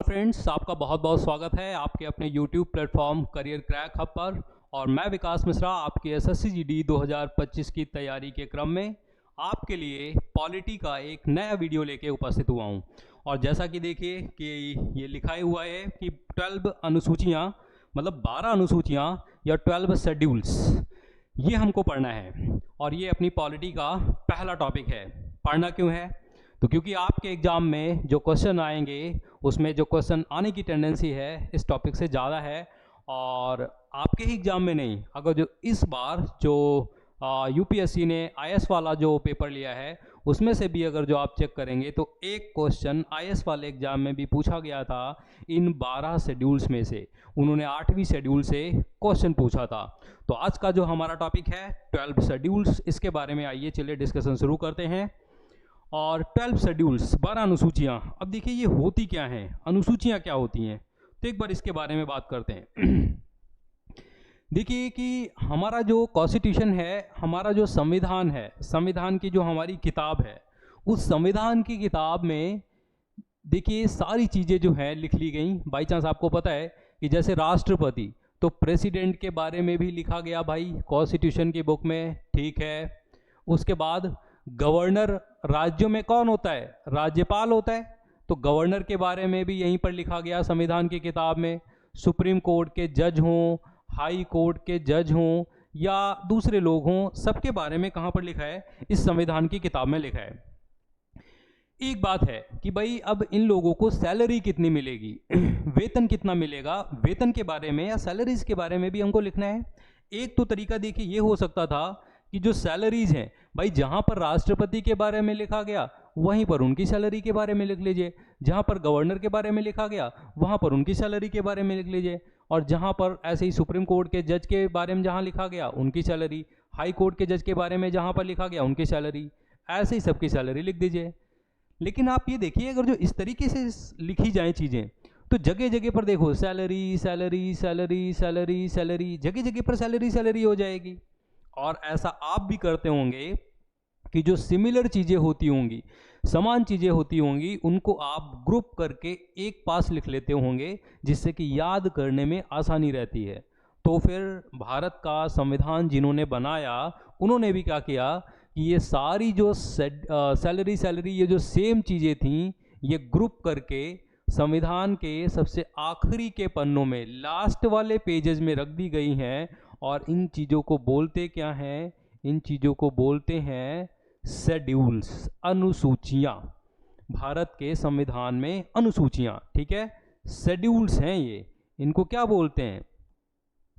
Friends, आपका बहुत बहुत स्वागत है आपके अपने YouTube platform career crack hub पर। और मैं विकास मिश्रा आपकी एसएससी जीडी 2025 की तैयारी के क्रम में आपके लिए पॉलिटी का एक नया वीडियो लेके उपस्थित हुआ हूं। और जैसा कि देखिए कि ये लिखा ही हुआ है कि 12 अनुसूचियां, मतलब 12 अनुसूचियां या 12 शेड्यूल्स, ये हमको पढ़ना है। और ये अपनी पॉलिटी का पहला टॉपिक है। पढ़ना क्यों है? तो क्योंकि आपके एग्जाम में जो क्वेश्चन आएंगे उसमें जो क्वेश्चन आने की टेंडेंसी है इस टॉपिक से ज़्यादा है। और आपके ही एग्जाम में नहीं, अगर जो इस बार जो यूपीएससी ने आईएएस वाला जो पेपर लिया है उसमें से भी अगर जो आप चेक करेंगे तो एक क्वेश्चन आईएएस वाले एग्जाम में भी पूछा गया था। इन 12 शेड्यूल्स में से उन्होंने 8वीं शेड्यूल से क्वेश्चन पूछा था। तो आज का जो हमारा टॉपिक है 12 शेड्यूल्स, इसके बारे में आइए चलिए डिस्कशन शुरू करते हैं। और 12 शेड्यूल्स, 12 अनुसूचियाँ। अब देखिए ये होती क्या हैं, अनुसूचियाँ क्या होती हैं, तो एक बार इसके बारे में बात करते हैं। देखिए कि हमारा जो कॉन्स्टिट्यूशन है, हमारा जो संविधान है, संविधान की जो हमारी किताब है, उस संविधान की किताब में देखिए सारी चीज़ें जो हैं लिख ली गई। बाई चांस आपको पता है कि जैसे राष्ट्रपति, तो प्रेसिडेंट के बारे में भी लिखा गया भाई कॉन्स्टिट्यूशन की बुक में, ठीक है। उसके बाद गवर्नर, राज्यों में कौन होता है? राज्यपाल होता है, तो गवर्नर के बारे में भी यहीं पर लिखा गया संविधान की किताब में। सुप्रीम कोर्ट के जज हों, हाई कोर्ट के जज हों या दूसरे लोग हों, सबके बारे में कहाँ पर लिखा है? इस संविधान की किताब में लिखा है। एक बात है कि भाई अब इन लोगों को सैलरी कितनी मिलेगी, वेतन कितना मिलेगा, वेतन के बारे में या सैलरीज के बारे में भी हमको लिखना है। एक तो तरीका देखिए ये हो सकता था कि जो सैलरीज हैं भाई, जहाँ पर राष्ट्रपति के बारे में लिखा गया वहीं पर उनकी सैलरी के बारे में लिख लीजिए, जहाँ पर गवर्नर के बारे में लिखा गया वहाँ पर उनकी सैलरी के बारे में लिख लीजिए, और जहाँ पर ऐसे ही सुप्रीम कोर्ट के जज के बारे में जहाँ लिखा गया उनकी सैलरी, हाई कोर्ट के जज के बारे में जहाँ पर लिखा गया उनकी सैलरी, ऐसे ही सबकी सैलरी लिख दीजिए। लेकिन आप ये देखिए अगर जो इस तरीके से लिखी जाए चीज़ें तो जगह जगह पर देखो salary salary salary salary salary, जगह जगह पर सैलरी सैलरी हो जाएगी। और ऐसा आप भी करते होंगे कि जो सिमिलर चीज़ें होती होंगी, समान चीज़ें होती होंगी, उनको आप ग्रुप करके एक पास लिख लेते होंगे जिससे कि याद करने में आसानी रहती है। तो फिर भारत का संविधान जिन्होंने बनाया उन्होंने भी क्या किया कि ये सारी जो सैलरी सैलरी ये जो सेम चीज़ें थीं ये ग्रुप करके संविधान के सबसे आखिरी के पन्नों में, लास्ट वाले पेजेस में रख दी गई हैं। और इन चीज़ों को बोलते क्या हैं? इन चीज़ों को बोलते हैं शेड्यूल्स, अनुसूचियाँ। भारत के संविधान में अनुसूचियाँ, ठीक है, शेड्यूल्स हैं ये। इनको क्या बोलते हैं?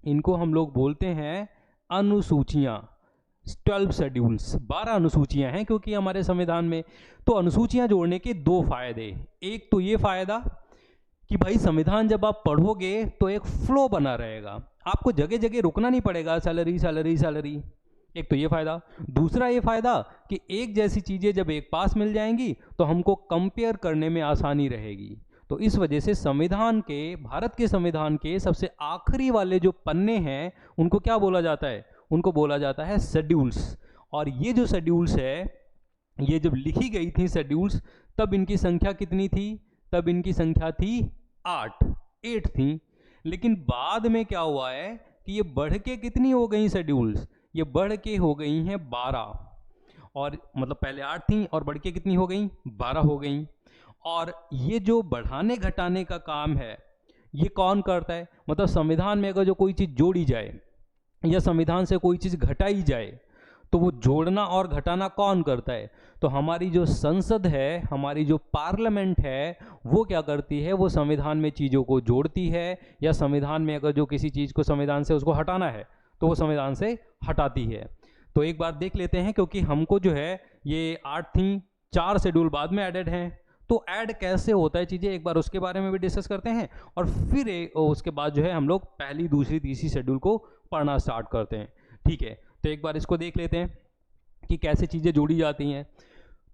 इनको हम लोग बोलते हैं अनुसूचियाँ। 12 शेड्यूल्स, 12 अनुसूचियाँ हैं क्योंकि हमारे संविधान में। तो अनुसूचियाँ जोड़ने के दो फायदे, एक तो ये फायदा कि भाई संविधान जब आप पढ़ोगे तो एक फ्लो बना रहेगा, आपको जगह जगह रुकना नहीं पड़ेगा, सैलरी सैलरी सैलरी। एक तो ये फायदा। दूसरा ये फायदा कि एक जैसी चीज़ें जब एक पास मिल जाएंगी तो हमको कंपेयर करने में आसानी रहेगी। तो इस वजह से संविधान के, भारत के संविधान के सबसे आखिरी वाले जो पन्ने हैं उनको क्या बोला जाता है? उनको बोला जाता है शेड्यूल्स। और ये जो शेड्यूल्स है, ये जब लिखी गई थी शेड्यूल्स, तब इनकी संख्या कितनी थी? तब इनकी संख्या थी 8 थी। लेकिन बाद में क्या हुआ है कि ये बढ़ के कितनी हो गई शेड्यूल्स? ये बढ़ के हो गई हैं 12। और मतलब पहले 8 थी और बढ़ के कितनी हो गई? 12 हो गई। और ये जो बढ़ाने घटाने का काम है ये कौन करता है? मतलब संविधान में अगर जो कोई चीज़ जोड़ी जाए या संविधान से कोई चीज़ घटाई जाए तो वो जोड़ना और घटाना कौन करता है? तो हमारी जो संसद है, हमारी जो पार्लियामेंट है, वो क्या करती है? वो संविधान में चीज़ों को जोड़ती है, या संविधान में अगर जो किसी चीज़ को संविधान से उसको हटाना है तो वो संविधान से हटाती है। तो एक बार देख लेते हैं, क्योंकि हमको जो है ये 8 थी, 4 शेड्यूल बाद में एडेड हैं, तो ऐड कैसे होता है चीज़ें, एक बार उसके बारे में भी डिस्कस करते हैं। और फिर उसके बाद जो है हम लोग पहली, दूसरी, तीसरी शेड्यूल को पढ़ना स्टार्ट करते हैं, ठीक है। तो एक बार इसको देख लेते हैं कि कैसे चीज़ें जोड़ी जाती हैं।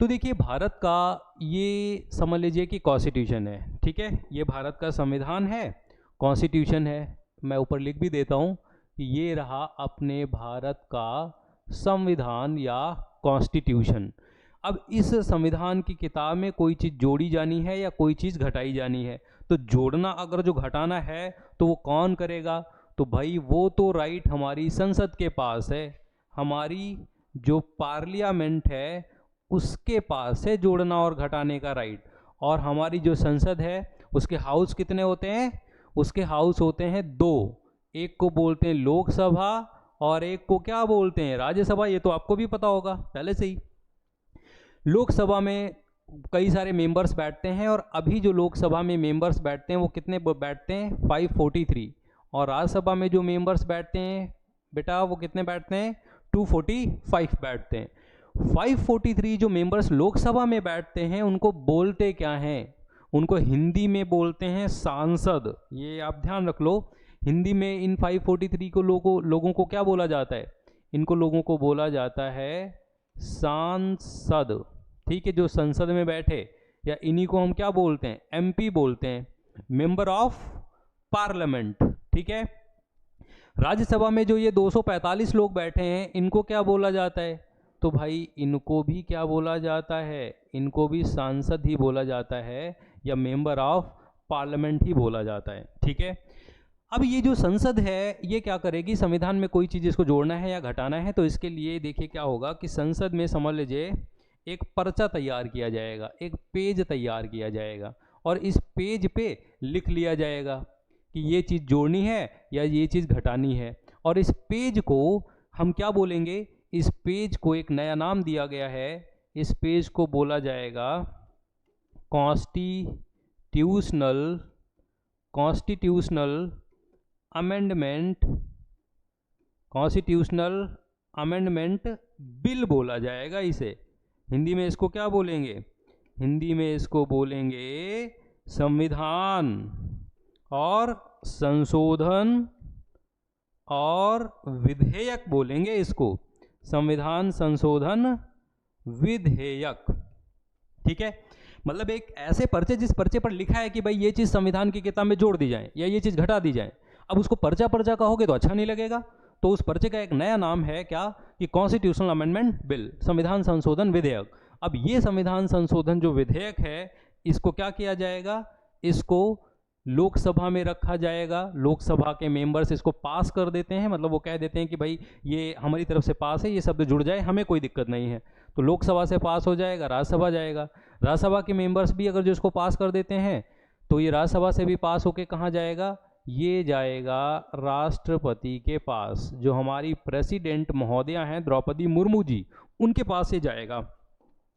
तो देखिए भारत का ये समझ लीजिए कि कॉन्स्टिट्यूशन है, ठीक है, ये भारत का संविधान है, कॉन्स्टिट्यूशन है। मैं ऊपर लिख भी देता हूँ कि ये रहा अपने भारत का संविधान या कॉन्स्टिट्यूशन। अब इस संविधान की किताब में कोई चीज़ जोड़ी जानी है या कोई चीज़ घटाई जानी है, तो जोड़ना अगर जो घटाना है तो वो कौन करेगा? तो भाई वो तो राइट हमारी संसद के पास है, हमारी जो पार्लियामेंट है उसके पास है जोड़ना और घटाने का राइट। और हमारी जो संसद है उसके हाउस कितने होते हैं? उसके हाउस होते हैं दो, एक को बोलते हैं लोकसभा और एक को क्या बोलते हैं? राज्यसभा। ये तो आपको भी पता होगा पहले से ही। लोकसभा में कई सारे मेंबर्स बैठते हैं और अभी जो लोकसभा में मेंबर्स बैठते हैं वो कितने बैठते हैं? 543। और राज्यसभा में जो मेंबर्स बैठते हैं बेटा वो कितने बैठते हैं? 245 बैठते हैं। 543 जो मेंबर्स लोकसभा में बैठते हैं उनको बोलते क्या हैं? उनको हिंदी में बोलते हैं सांसद। ये आप ध्यान रख लो, हिंदी में इन 543 को लोगों को क्या बोला जाता है? इनको लोगों को बोला जाता है सांसद। ठीक है, जो संसद में बैठे, या इन्हीं को हम क्या बोलते हैं? एमपी बोलते हैं, मेंबर ऑफ पार्लियामेंट। ठीक है, राज्यसभा में जो ये 245 लोग बैठे हैं इनको क्या बोला जाता है? तो भाई इनको भी क्या बोला जाता है? इनको भी सांसद ही बोला जाता है या मेंबर ऑफ पार्लियामेंट ही बोला जाता है। ठीक है, अब ये जो संसद है ये क्या करेगी? संविधान में कोई चीज़ इसको जोड़ना है या घटाना है तो इसके लिए देखिए क्या होगा कि संसद में समझ लीजिए एक पर्चा तैयार किया जाएगा, एक पेज तैयार किया जाएगा और इस पेज पे लिख लिया जाएगा कि ये चीज़ जोड़नी है या ये चीज़ घटानी है। और इस पेज को हम क्या बोलेंगे? इस पेज को एक नया नाम दिया गया है, इस पेज को बोला जाएगा कॉन्स्टिट्यूशनल अमेंडमेंट बिल बोला जाएगा इसे। हिंदी में इसको क्या बोलेंगे? हिंदी में इसको बोलेंगे संविधान और संशोधन और विधेयक बोलेंगे इसको, संविधान संशोधन विधेयक। ठीक है, मतलब एक ऐसे पर्चे जिस पर्चे पर लिखा है कि भाई ये चीज़ संविधान की किताब में जोड़ दी जाए या ये चीज़ घटा दी जाए। अब उसको पर्चा पर्चा कहोगे तो अच्छा नहीं लगेगा, तो उस पर्चे का एक नया नाम है क्या? कि कॉन्स्टिट्यूशनल अमेंडमेंट बिल, संविधान संशोधन विधेयक। अब ये संविधान संशोधन जो विधेयक है इसको क्या किया जाएगा? इसको लोकसभा में रखा जाएगा, लोकसभा के मेंबर्स इसको पास कर देते हैं, मतलब वो कह देते हैं कि भाई ये हमारी तरफ से पास है, ये शब्द जुड़ जाए, हमें कोई दिक्कत नहीं है। तो लोकसभा से पास हो जाएगा, राज्यसभा जाएगा, राज्यसभा के मेंबर्स भी अगर जो इसको पास कर देते हैं तो ये राज्यसभा से भी पास होके कहाँ जाएगा? ये जाएगा राष्ट्रपति के पास, जो हमारी प्रेसिडेंट महोदया हैं द्रौपदी मुर्मू जी, उनके पास ये जाएगा।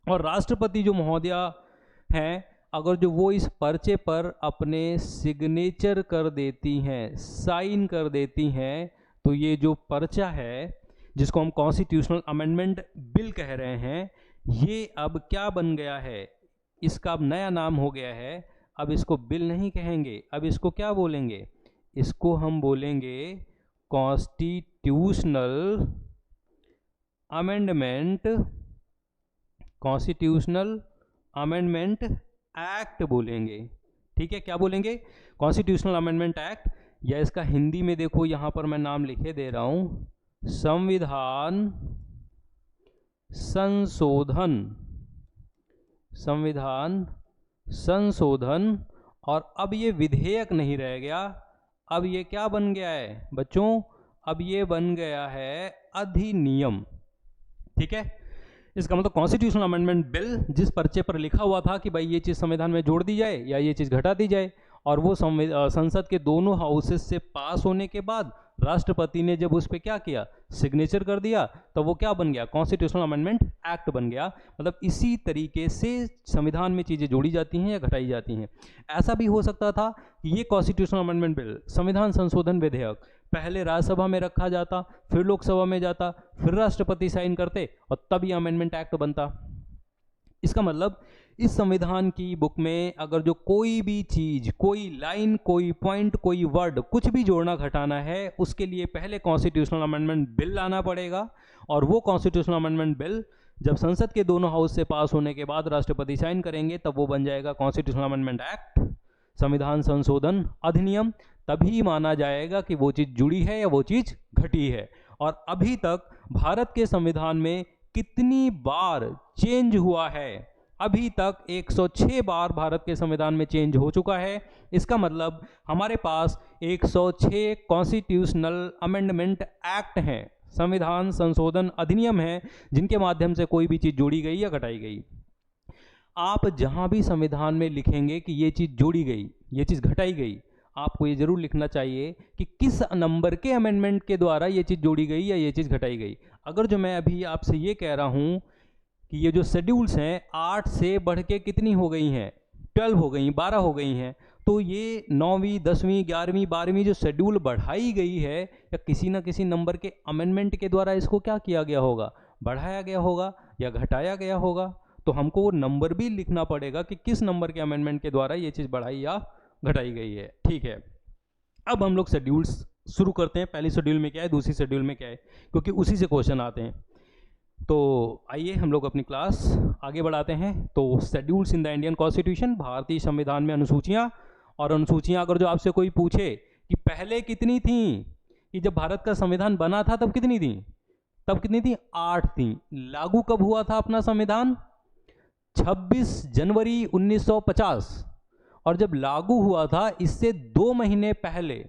और राष्ट्रपति जो महोदया हैं अगर जो वो इस पर्चे पर अपने सिग्नेचर कर देती हैं, साइन कर देती हैं, तो ये जो पर्चा है जिसको हम कॉन्स्टिट्यूशनल अमेंडमेंट बिल कह रहे हैं, ये अब क्या बन गया है? इसका अब नया नाम हो गया है। अब इसको बिल नहीं कहेंगे, अब इसको क्या बोलेंगे? इसको हम बोलेंगे कॉन्स्टिट्यूशनल अमेंडमेंट एक्ट बोलेंगे। ठीक है, क्या बोलेंगे? कॉन्स्टिट्यूशनल अमेंडमेंट एक्ट, या इसका हिंदी में देखो यहाँ पर मैं नाम लिखे दे रहा हूँ, संविधान संशोधन। और अब ये विधेयक नहीं रह गया, अब ये क्या बन गया है बच्चों? अब ये बन गया है अधिनियम। ठीक है, इसका मतलब कॉन्स्टिट्यूशनल अमेंडमेंट बिल जिस पर्चे पर लिखा हुआ था कि भाई ये चीज़ संविधान में जोड़ दी जाए या ये चीज़ घटा दी जाए, और वो संसद के दोनों हाउसेस से पास होने के बाद राष्ट्रपति ने जब उस पर क्या किया? सिग्नेचर कर दिया, तो वो क्या बन गया? कॉन्स्टिट्यूशनल अमेंडमेंट एक्ट बन गया। मतलब इसी तरीके से संविधान में चीज़ें जोड़ी जाती हैं या घटाई जाती हैं। ऐसा भी हो सकता था कि ये कॉन्स्टिट्यूशनल अमेंडमेंट बिल, संविधान संशोधन विधेयक पहले राज्यसभा में रखा जाता, फिर लोकसभा में जाता, फिर राष्ट्रपति साइन करते और तब ये अमेंडमेंट एक्ट बनता। इसका मतलब इस संविधान की बुक में अगर जो कोई भी चीज, कोई लाइन, कोई पॉइंट, कोई वर्ड, कुछ भी जोड़ना घटाना है, उसके लिए पहले कॉन्स्टिट्यूशनल अमेंडमेंट बिल लाना पड़ेगा। और वो कॉन्स्टिट्यूशनल अमेंडमेंट बिल जब संसद के दोनों हाउस से पास होने के बाद राष्ट्रपति साइन करेंगे, तब वो बन जाएगा कॉन्स्टिट्यूशनल अमेंडमेंट एक्ट, संविधान संशोधन अधिनियम। तभी माना जाएगा कि वो चीज़ जुड़ी है या वो चीज़ घटी है। और अभी तक भारत के संविधान में कितनी बार चेंज हुआ है? अभी तक 106 बार भारत के संविधान में चेंज हो चुका है। इसका मतलब हमारे पास 106 कॉन्स्टिट्यूशनल अमेंडमेंट एक्ट हैं, संविधान संशोधन अधिनियम है, जिनके माध्यम से कोई भी चीज़ जोड़ी गई या घटाई गई। आप जहां भी संविधान में लिखेंगे कि ये चीज़ जोड़ी गई, ये चीज़ घटाई गई, आपको ये जरूर लिखना चाहिए कि किस नंबर के अमेंडमेंट के द्वारा ये चीज़ जोड़ी गई या ये चीज़ घटाई गई। अगर जो मैं अभी आपसे ये कह रहा हूँ कि ये जो शेड्यूल्स हैं 8 से बढ़ के कितनी हो गई हैं, 12 हो गई, 12 हो गई हैं, तो ये 9वीं 10वीं 11वीं 12वीं जो शेड्यूल बढ़ाई गई है, या किसी ना किसी नंबर के अमेंडमेंट के द्वारा इसको क्या किया गया होगा, बढ़ाया गया होगा या घटाया गया होगा। तो हमको वो नंबर भी लिखना पड़ेगा कि किस नंबर के अमेंडमेंट के द्वारा ये चीज़ बढ़ाई या घटाई गई है। ठीक है, अब हम लोग शेड्यूल्स शुरू करते हैं। पहली शेड्यूल में क्या है, दूसरी शेड्यूल में क्या है, क्योंकि उसी से क्वेश्चन आते हैं। तो आइए हम लोग अपनी क्लास आगे बढ़ाते हैं। तो schedules in the Indian constitution, भारतीय संविधान में अनुसूचियाँ। और अनुसूचियाँ अगर जो आपसे कोई पूछे कि पहले कितनी थी, कि जब भारत का संविधान बना था तब कितनी थी, तब कितनी थी, 8 थी। लागू कब हुआ था अपना संविधान, 26 जनवरी 1950। और जब लागू हुआ था इससे 2 महीने पहले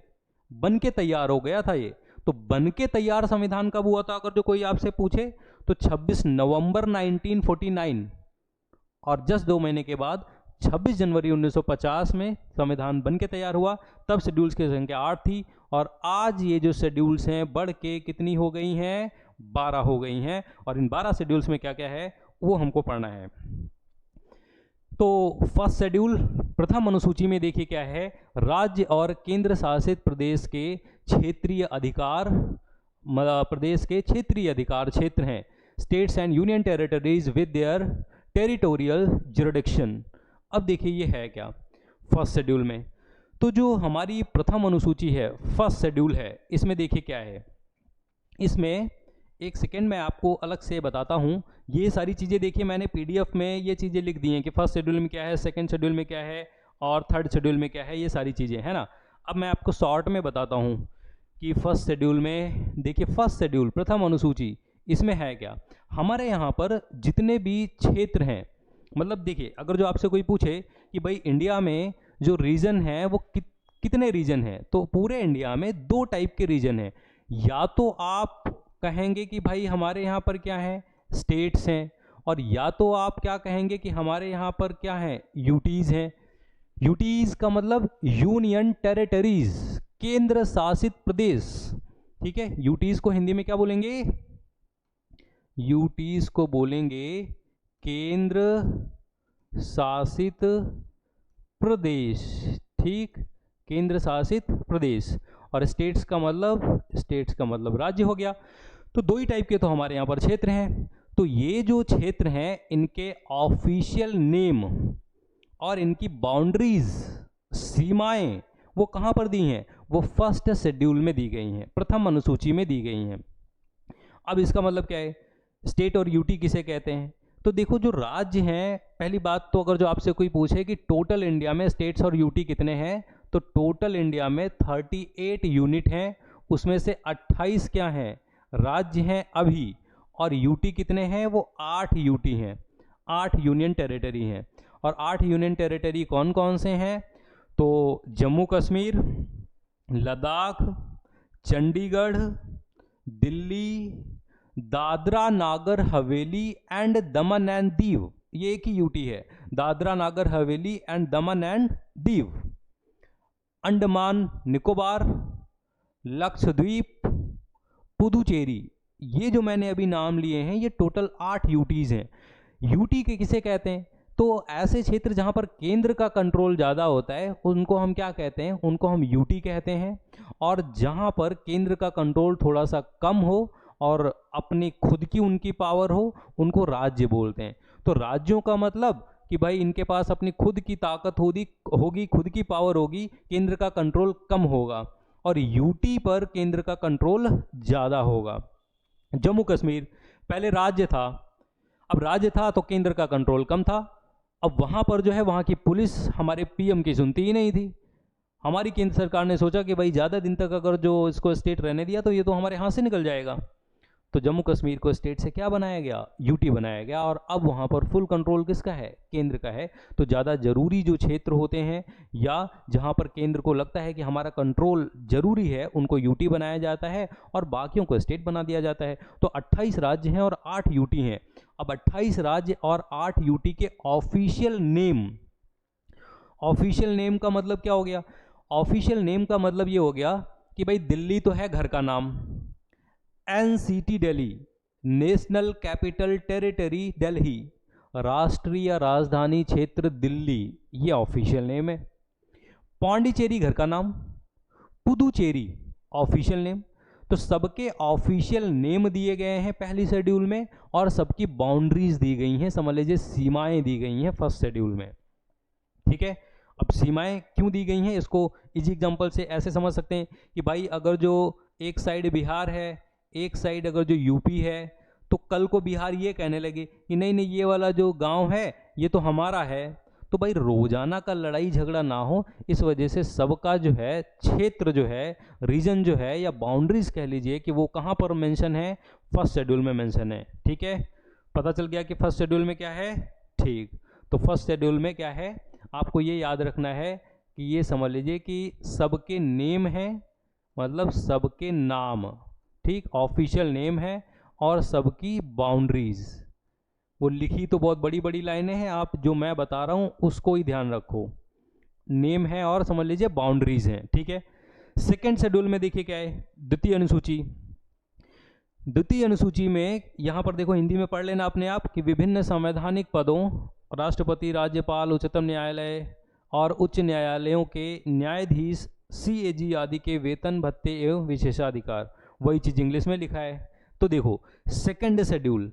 बन के तैयार हो गया था ये। तो बन के तैयार संविधान कब हुआ था अगर जो कोई आपसे पूछे, तो 26 नवंबर 1949। और जस्ट 2 महीने के बाद 26 जनवरी 1950 में संविधान बन के तैयार हुआ। तब शेड्यूल्स की संख्या 8 थी, और आज ये जो शेड्यूल्स हैं बढ़ के कितनी हो गई हैं, 12 हो गई हैं। और इन 12 शेड्यूल्स में क्या क्या है वो हमको पढ़ना है। तो फर्स्ट शेड्यूल, प्रथम अनुसूची में देखिए क्या है, राज्य और केंद्र शासित प्रदेश के क्षेत्रीय अधिकार, प्रदेश के क्षेत्रीय अधिकार क्षेत्र हैं, states and union territories with their territorial jurisdiction. अब देखिए ये है क्या फर्स्ट शेड्यूल में। तो जो हमारी प्रथम अनुसूची है, फर्स्ट शेड्यूल है, इसमें देखिए क्या है। इसमें एक सेकेंड में आपको अलग से बताता हूँ। ये सारी चीज़ें देखिए मैंने पीडीएफ में ये चीज़ें लिख दी हैं कि फर्स्ट शेड्यूल में क्या है, सेकंड शेड्यूल में क्या है, और थर्ड शेड्यूल में क्या है, ये सारी चीज़ें है ना। अब मैं आपको शॉर्ट में बताता हूँ कि फर्स्ट शेड्यूल में देखिए, फर्स्ट शेड्यूल प्रथम अनुसूची, इसमें है क्या, हमारे यहाँ पर जितने भी क्षेत्र हैं, मतलब देखिए अगर जो आपसे कोई पूछे कि भाई इंडिया में जो रीजन है वो कितने रीजन हैं, तो पूरे इंडिया में 2 टाइप के रीजन हैं। या तो आप कहेंगे कि भाई हमारे यहाँ पर क्या है, स्टेट्स हैं, और या तो आप क्या कहेंगे कि हमारे यहाँ पर क्या है, यूटीज़ हैं। यूटीज़ का मतलब यूनियन टेरिटरीज, केंद्र शासित प्रदेश। ठीक है, यूटीज़ को हिंदी में क्या बोलेंगे, यूटीज़ को बोलेंगे केंद्र शासित प्रदेश। ठीक, केंद्र शासित प्रदेश। और स्टेट्स का मतलब राज्य हो गया। तो 2 ही टाइप के तो हमारे यहाँ पर क्षेत्र हैं। तो ये जो क्षेत्र हैं इनके ऑफिशियल नेम और इनकी बाउंड्रीज, सीमाएं, वो कहाँ पर दी हैं, वो फर्स्ट शेड्यूल में दी गई हैं, प्रथम अनुसूची में दी गई हैं। अब इसका मतलब क्या है, स्टेट और यूटी किसे कहते हैं। तो देखो जो राज्य हैं, पहली बात तो अगर जो आपसे कोई पूछे कि टोटल इंडिया में स्टेट्स और यूटी कितने हैं, तो टोटल इंडिया में 38 यूनिट हैं, उसमें से 28 क्या हैं, राज्य हैं अभी, और यूटी कितने हैं, वो 8 यूटी हैं, 8 यूनियन टेरिटरी हैं। और 8 यूनियन टेरिटरी कौन कौन से हैं, तो Jammu Kashmir, Ladakh, Chandigarh, Delhi, Dadra Nagar Haveli and Daman and Diu, ये एक ही यूटी है, Dadra Nagar Haveli and Daman and Diu. Andaman Nicobar, Lakshadweep, Puducherry, ये जो मैंने अभी नाम लिए हैं ये टोटल 8 यूटीज़ हैं। यूटी के किसे कहते हैं, तो ऐसे क्षेत्र जहाँ पर केंद्र का कंट्रोल ज़्यादा होता है उनको हम क्या कहते हैं, उनको हम यूटी कहते हैं। और जहाँ पर केंद्र का कंट्रोल थोड़ा सा कम हो और अपनी खुद की उनकी पावर हो, उनको राज्य बोलते हैं। तो राज्यों का मतलब कि भाई इनके पास अपनी खुद की ताकत होगी, खुद की पावर होगी, केंद्र का कंट्रोल कम होगा, और यूटी पर केंद्र का कंट्रोल ज़्यादा होगा। जम्मू कश्मीर पहले राज्य था, अब राज्य था तो केंद्र का कंट्रोल कम था। अब वहाँ पर जो है वहाँ की पुलिस हमारे पीएम की सुनती ही नहीं थी। हमारी केंद्र सरकार ने सोचा कि भाई ज़्यादा दिन तक अगर जो इसको स्टेट रहने दिया तो ये तो हमारे हाथ से निकल जाएगा, तो जम्मू कश्मीर को स्टेट से क्या बनाया गया, यूटी बनाया गया, और अब वहाँ पर फुल कंट्रोल किसका है, केंद्र का है। तो ज़्यादा ज़रूरी जो क्षेत्र होते हैं या जहाँ पर केंद्र को लगता है कि हमारा कंट्रोल ज़रूरी है, उनको यूटी बनाया जाता है और बाकियों को स्टेट बना दिया जाता है। तो 28 राज्य हैं और 8 यूटी हैं। अब 28 राज्य और 8 यूटी के ऑफिशियल नेम, ऑफिशियल नेम का मतलब क्या हो गया, ऑफिशियल नेम का मतलब ये हो गया कि भाई दिल्ली तो है घर का नाम, NCT Delhi, national capital territory Delhi, राष्ट्रीय राजधानी क्षेत्र दिल्ली, ये ऑफिशियल नेम है। पौंडीचेरी घर का नाम, पुदुचेरी ऑफिशियल नेम। तो सबके ऑफिशियल नेम दिए गए हैं पहली शेड्यूल में और सबकी बाउंड्रीज दी गई हैं, समझ लीजिए सीमाएं दी गई हैं फर्स्ट शेड्यूल में। ठीक है, अब सीमाएं क्यों दी गई हैं इसको इजी एग्जांपल से ऐसे समझ सकते हैं कि भाई अगर जो एक साइड बिहार है, एक साइड अगर जो यूपी है, तो कल को बिहार ये कहने लगे कि नहीं नहीं ये वाला जो गांव है ये तो हमारा है, तो भाई रोजाना का लड़ाई झगड़ा ना हो, इस वजह से सबका जो है क्षेत्र जो है, रीजन जो है या बाउंड्रीज कह लीजिए कि वो कहाँ पर मेंशन है, फर्स्ट शेड्यूल में मेंशन है। ठीक है, पता चल गया कि फर्स्ट शेड्यूल में क्या है। ठीक, तो फर्स्ट शेड्यूल में क्या है आपको ये याद रखना है कि ये समझ लीजिए कि सबके नेम है, मतलब सबके नाम, ठीक, ऑफिशियल नेम है और सबकी बाउंड्रीज। वो लिखी तो बहुत बड़ी बड़ी लाइनें हैं, आप जो मैं बता रहा हूं उसको ही ध्यान रखो, नेम है और समझ लीजिए बाउंड्रीज हैं। ठीक है, सेकेंड शेड्यूल में देखिए क्या है, द्वितीय अनुसूची। द्वितीय अनुसूची में यहां पर देखो, हिंदी में पढ़ लेना अपने आप कि विभिन्न संवैधानिक पदों, राष्ट्रपति, राज्यपाल, उच्चतम न्यायालय और उच्च न्यायालयों के न्यायाधीश, सीएजी आदि के वेतन, भत्ते एवं विशेषाधिकार। वही चीज़ इंग्लिश में लिखा है। तो देखो सेकंड शेड्यूल,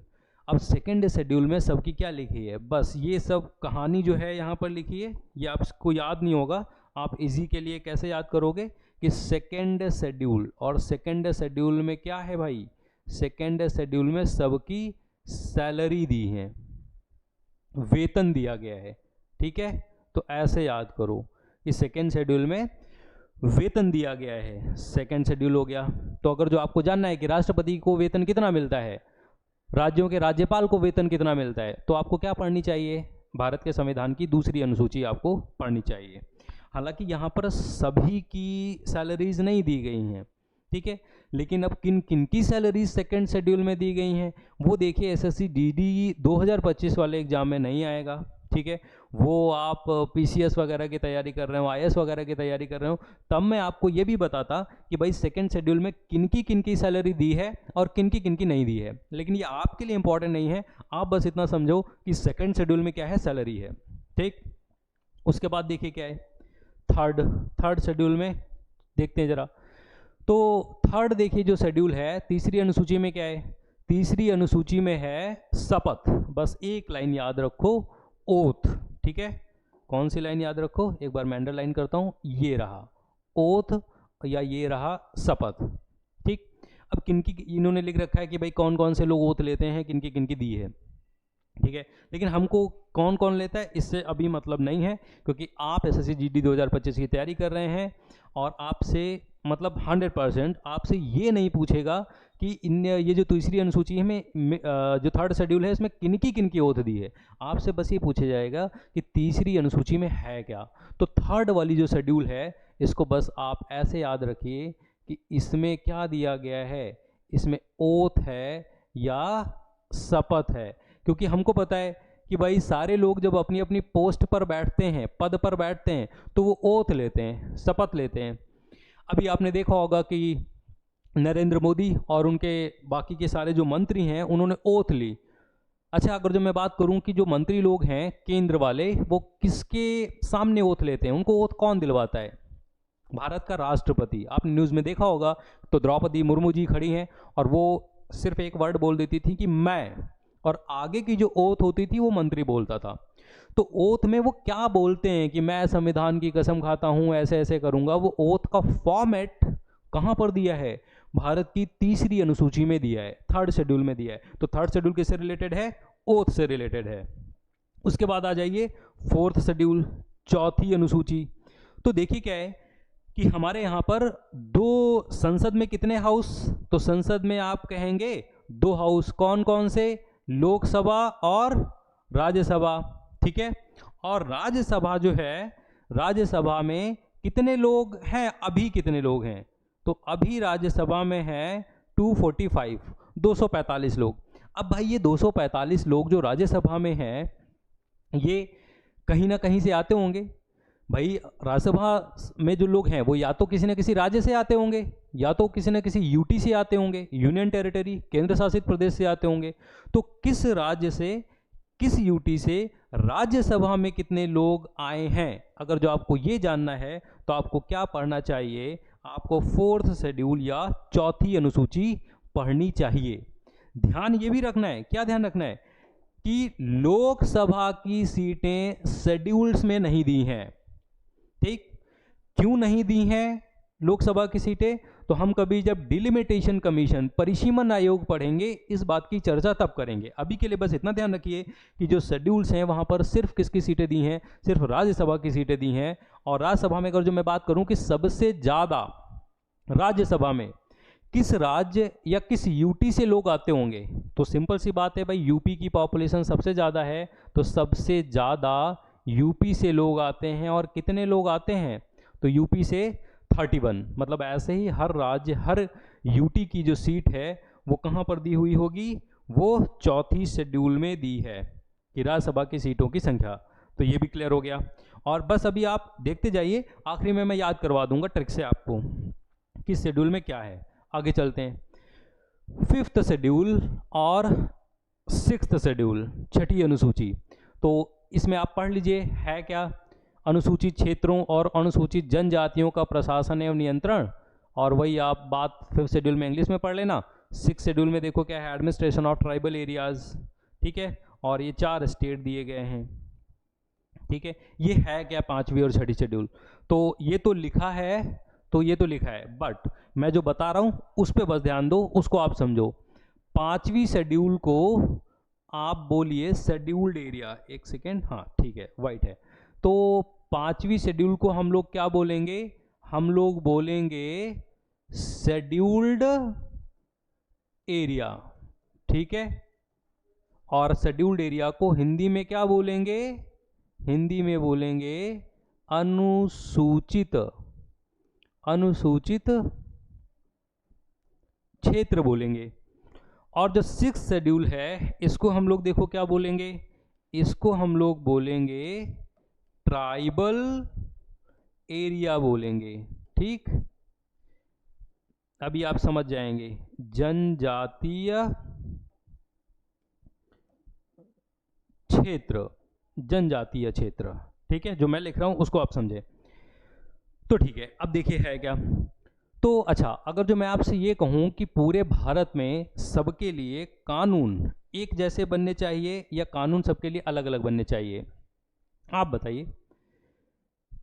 अब सेकंड शेड्यूल में सबकी क्या लिखी है, बस ये सब कहानी जो है यहाँ पर लिखी है, ये आपको याद नहीं होगा, आप इजी के लिए कैसे याद करोगे कि सेकंड शेड्यूल, और सेकंड शेड्यूल में क्या है भाई, सेकंड शेड्यूल में सबकी सैलरी दी है, वेतन दिया गया है। ठीक है, तो ऐसे याद करो कि सेकेंड शेड्यूल में वेतन दिया गया है, सेकेंड शेड्यूल हो गया। तो अगर जो आपको जानना है कि राष्ट्रपति को वेतन कितना मिलता है, राज्यों के राज्यपाल को वेतन कितना मिलता है, तो आपको क्या पढ़नी चाहिए, भारत के संविधान की दूसरी अनुसूची आपको पढ़नी चाहिए। हालांकि यहाँ पर सभी की सैलरीज नहीं दी गई हैं, ठीक है, लेकिन अब किन किन की सैलरीज सेकंड शेड्यूल में दी गई हैं वो देखिए, एसएससी डीडी 2025 वाले एग्जाम में नहीं आएगा। ठीक है, वो आप पीसीएस वगैरह की तैयारी कर रहे हो, आईएएस वगैरह की तैयारी कर रहे हो, तब मैं आपको ये भी बताता कि भाई सेकंड शेड्यूल में किन की सैलरी दी है और किन की नहीं दी है, लेकिन ये आपके लिए इंपॉर्टेंट नहीं है। आप बस इतना समझो कि सेकंड शेड्यूल में क्या है, सैलरी है। ठीक, उसके बाद देखिए क्या है थर्ड शेड्यूल में, देखते हैं जरा। तो थर्ड देखिए जो शेड्यूल है, तीसरी अनुसूची में क्या है, तीसरी अनुसूची में है शपथ। बस एक लाइन याद रखो, ओथ। ठीक है, कौन सी लाइन याद रखो, एक बार मैं अंडरलाइन करता हूं, ये रहा ओथ या ये रहा शपथ। ठीक, अब किनकी इन्होंने लिख रखा है कि भाई कौन कौन से लोग ओथ लेते हैं, किनकी दी है। ठीक है, लेकिन हमको कौन कौन लेता है इससे अभी मतलब नहीं है, क्योंकि आप एसएससी जीडी 2025 की तैयारी कर रहे हैं और आपसे मतलब 100% आपसे ये नहीं पूछेगा कि इन ये जो तीसरी अनुसूची में जो थर्ड शेड्यूल है इसमें किनकी ओथ दी है, आपसे बस ये पूछा जाएगा कि तीसरी अनुसूची में है क्या। तो थर्ड वाली जो शेड्यूल है इसको बस आप ऐसे याद रखिए कि इसमें क्या दिया गया है, इसमें ओथ है या शपथ है, क्योंकि हमको पता है कि भाई सारे लोग जब अपनी अपनी पोस्ट पर बैठते हैं, पद पर बैठते हैं, तो वो ओथ लेते हैं, शपथ लेते हैं। अभी आपने देखा होगा कि नरेंद्र मोदी और उनके बाकी के सारे जो मंत्री हैं उन्होंने ओथ ली। अच्छा, अगर जो मैं बात करूं कि जो मंत्री लोग हैं केंद्र वाले, वो किसके सामने ओथ लेते हैं, उनको ओथ कौन दिलवाता है, भारत का राष्ट्रपति। आपने न्यूज़ में देखा होगा तो द्रौपदी मुर्मू जी खड़ी हैं और वो सिर्फ एक वर्ड बोल देती थी कि मैं, और आगे की जो ओथ होती थी वो मंत्री बोलता था। तो ओथ में वो क्या बोलते हैं कि मैं संविधान की कसम खाता हूं, ऐसे ऐसे करूंगा, वो ओथ का फॉर्मेट कहां पर दिया है, भारत की तीसरी अनुसूची में दिया है, थर्ड शेड्यूल में दिया है। तो थर्ड शेड्यूल किससे रिलेटेड है, ओथ से रिलेटेड है। उसके बाद आ जाइए फोर्थ शेड्यूल, चौथी अनुसूची। तो देखिए क्या है कि हमारे यहाँ पर दो, संसद में कितने हाउस, तो संसद में आप कहेंगे दो हाउस, कौन कौन से? लोकसभा और राज्यसभा, ठीक है। और राज्यसभा जो है, राज्यसभा में कितने लोग हैं? अभी कितने लोग हैं? तो अभी राज्यसभा में है 245, 245 लोग। अब भाई ये 245 लोग जो राज्यसभा में हैं, ये कहीं ना कहीं से आते होंगे भाई। राज्यसभा में जो लोग हैं वो या तो किसी न किसी राज्य से आते होंगे, या तो किसी न किसी यूटी से आते होंगे, यूनियन टेरिटरी, केंद्र शासित प्रदेश से आते होंगे। तो किस राज्य से, किस यूटी से राज्यसभा में कितने लोग आए हैं, अगर जो आपको ये जानना है तो आपको क्या पढ़ना चाहिए? आपको 4th शेड्यूल या चौथी अनुसूची पढ़नी चाहिए। ध्यान ये भी रखना है, क्या ध्यान रखना है? कि लोकसभा की सीटें शेड्यूल्स में नहीं दी हैं, ठीक। क्यों नहीं दी हैं लोकसभा की सीटें? तो हम कभी जब डिलिमिटेशन कमीशन, परिसीमन आयोग पढ़ेंगे, इस बात की चर्चा तब करेंगे। अभी के लिए बस इतना ध्यान रखिए कि जो शेड्यूल्स हैं वहां पर सिर्फ किसकी सीटें दी हैं? सिर्फ राज्यसभा की सीटें दी हैं। और राज्यसभा में अगर जो मैं बात करूं कि सबसे ज्यादा राज्यसभा में किस राज्य या किस यूटी से लोग आते होंगे, तो सिंपल सी बात है भाई, यूपी की पॉपुलेशन सबसे ज़्यादा है, तो सबसे ज़्यादा यूपी से लोग आते हैं। और कितने लोग आते हैं? तो यूपी से 31। मतलब ऐसे ही हर राज्य, हर यूटी की जो सीट है वो कहाँ पर दी हुई होगी? वो चौथी शेड्यूल में दी है कि राज्यसभा की सीटों की संख्या। तो ये भी क्लियर हो गया। और बस अभी आप देखते जाइए, आखिरी में मैं याद करवा दूंगा ट्रिक से आपको कि शेड्यूल में क्या है। आगे चलते हैं। 5th शेड्यूल और 6th शेड्यूल, छठी अनुसूची। तो इसमें आप पढ़ लीजिए है क्या? अनुसूचित क्षेत्रों और अनुसूचित जनजातियों का प्रशासन एवं नियंत्रण। और वही आप बात 5th शेड्यूल में इंग्लिश में पढ़ लेना। 6th शेड्यूल में देखो क्या है? एडमिनिस्ट्रेशन ऑफ ट्राइबल एरियाज, ठीक है। और ये 4 स्टेट दिए गए हैं, ठीक है। ये है क्या? 5वीं और 6ठी शेड्यूल। तो ये तो लिखा है, तो ये तो लिखा है, बट मैं जो बता रहा हूं उस पर बस ध्यान दो, उसको आप समझो। 5वीं शेड्यूल को आप बोलिए शेड्यूल्ड एरिया। एक सेकेंड, हाँ ठीक है, वाइट है। तो 5वीं शेड्यूल को हम लोग क्या बोलेंगे? हम लोग बोलेंगे शेड्यूल्ड एरिया, ठीक है। और शेड्यूल्ड एरिया को हिंदी में क्या बोलेंगे? हिंदी में बोलेंगे अनुसूचित, अनुसूचित क्षेत्र बोलेंगे। और जो 6th शेड्यूल है इसको हम लोग देखो क्या बोलेंगे? इसको हम लोग बोलेंगे ट्राइबल एरिया बोलेंगे, ठीक। अभी आप समझ जाएंगे, जनजातीय क्षेत्र, जनजातीय क्षेत्र, ठीक है। जो मैं लिख रहा हूं उसको आप समझे तो ठीक है। अब देखिए है क्या? तो अच्छा, अगर जो मैं आपसे ये कहूं कि पूरे भारत में सबके लिए कानून एक जैसे बनने चाहिए या कानून सबके लिए अलग अलग बनने चाहिए, आप बताइए।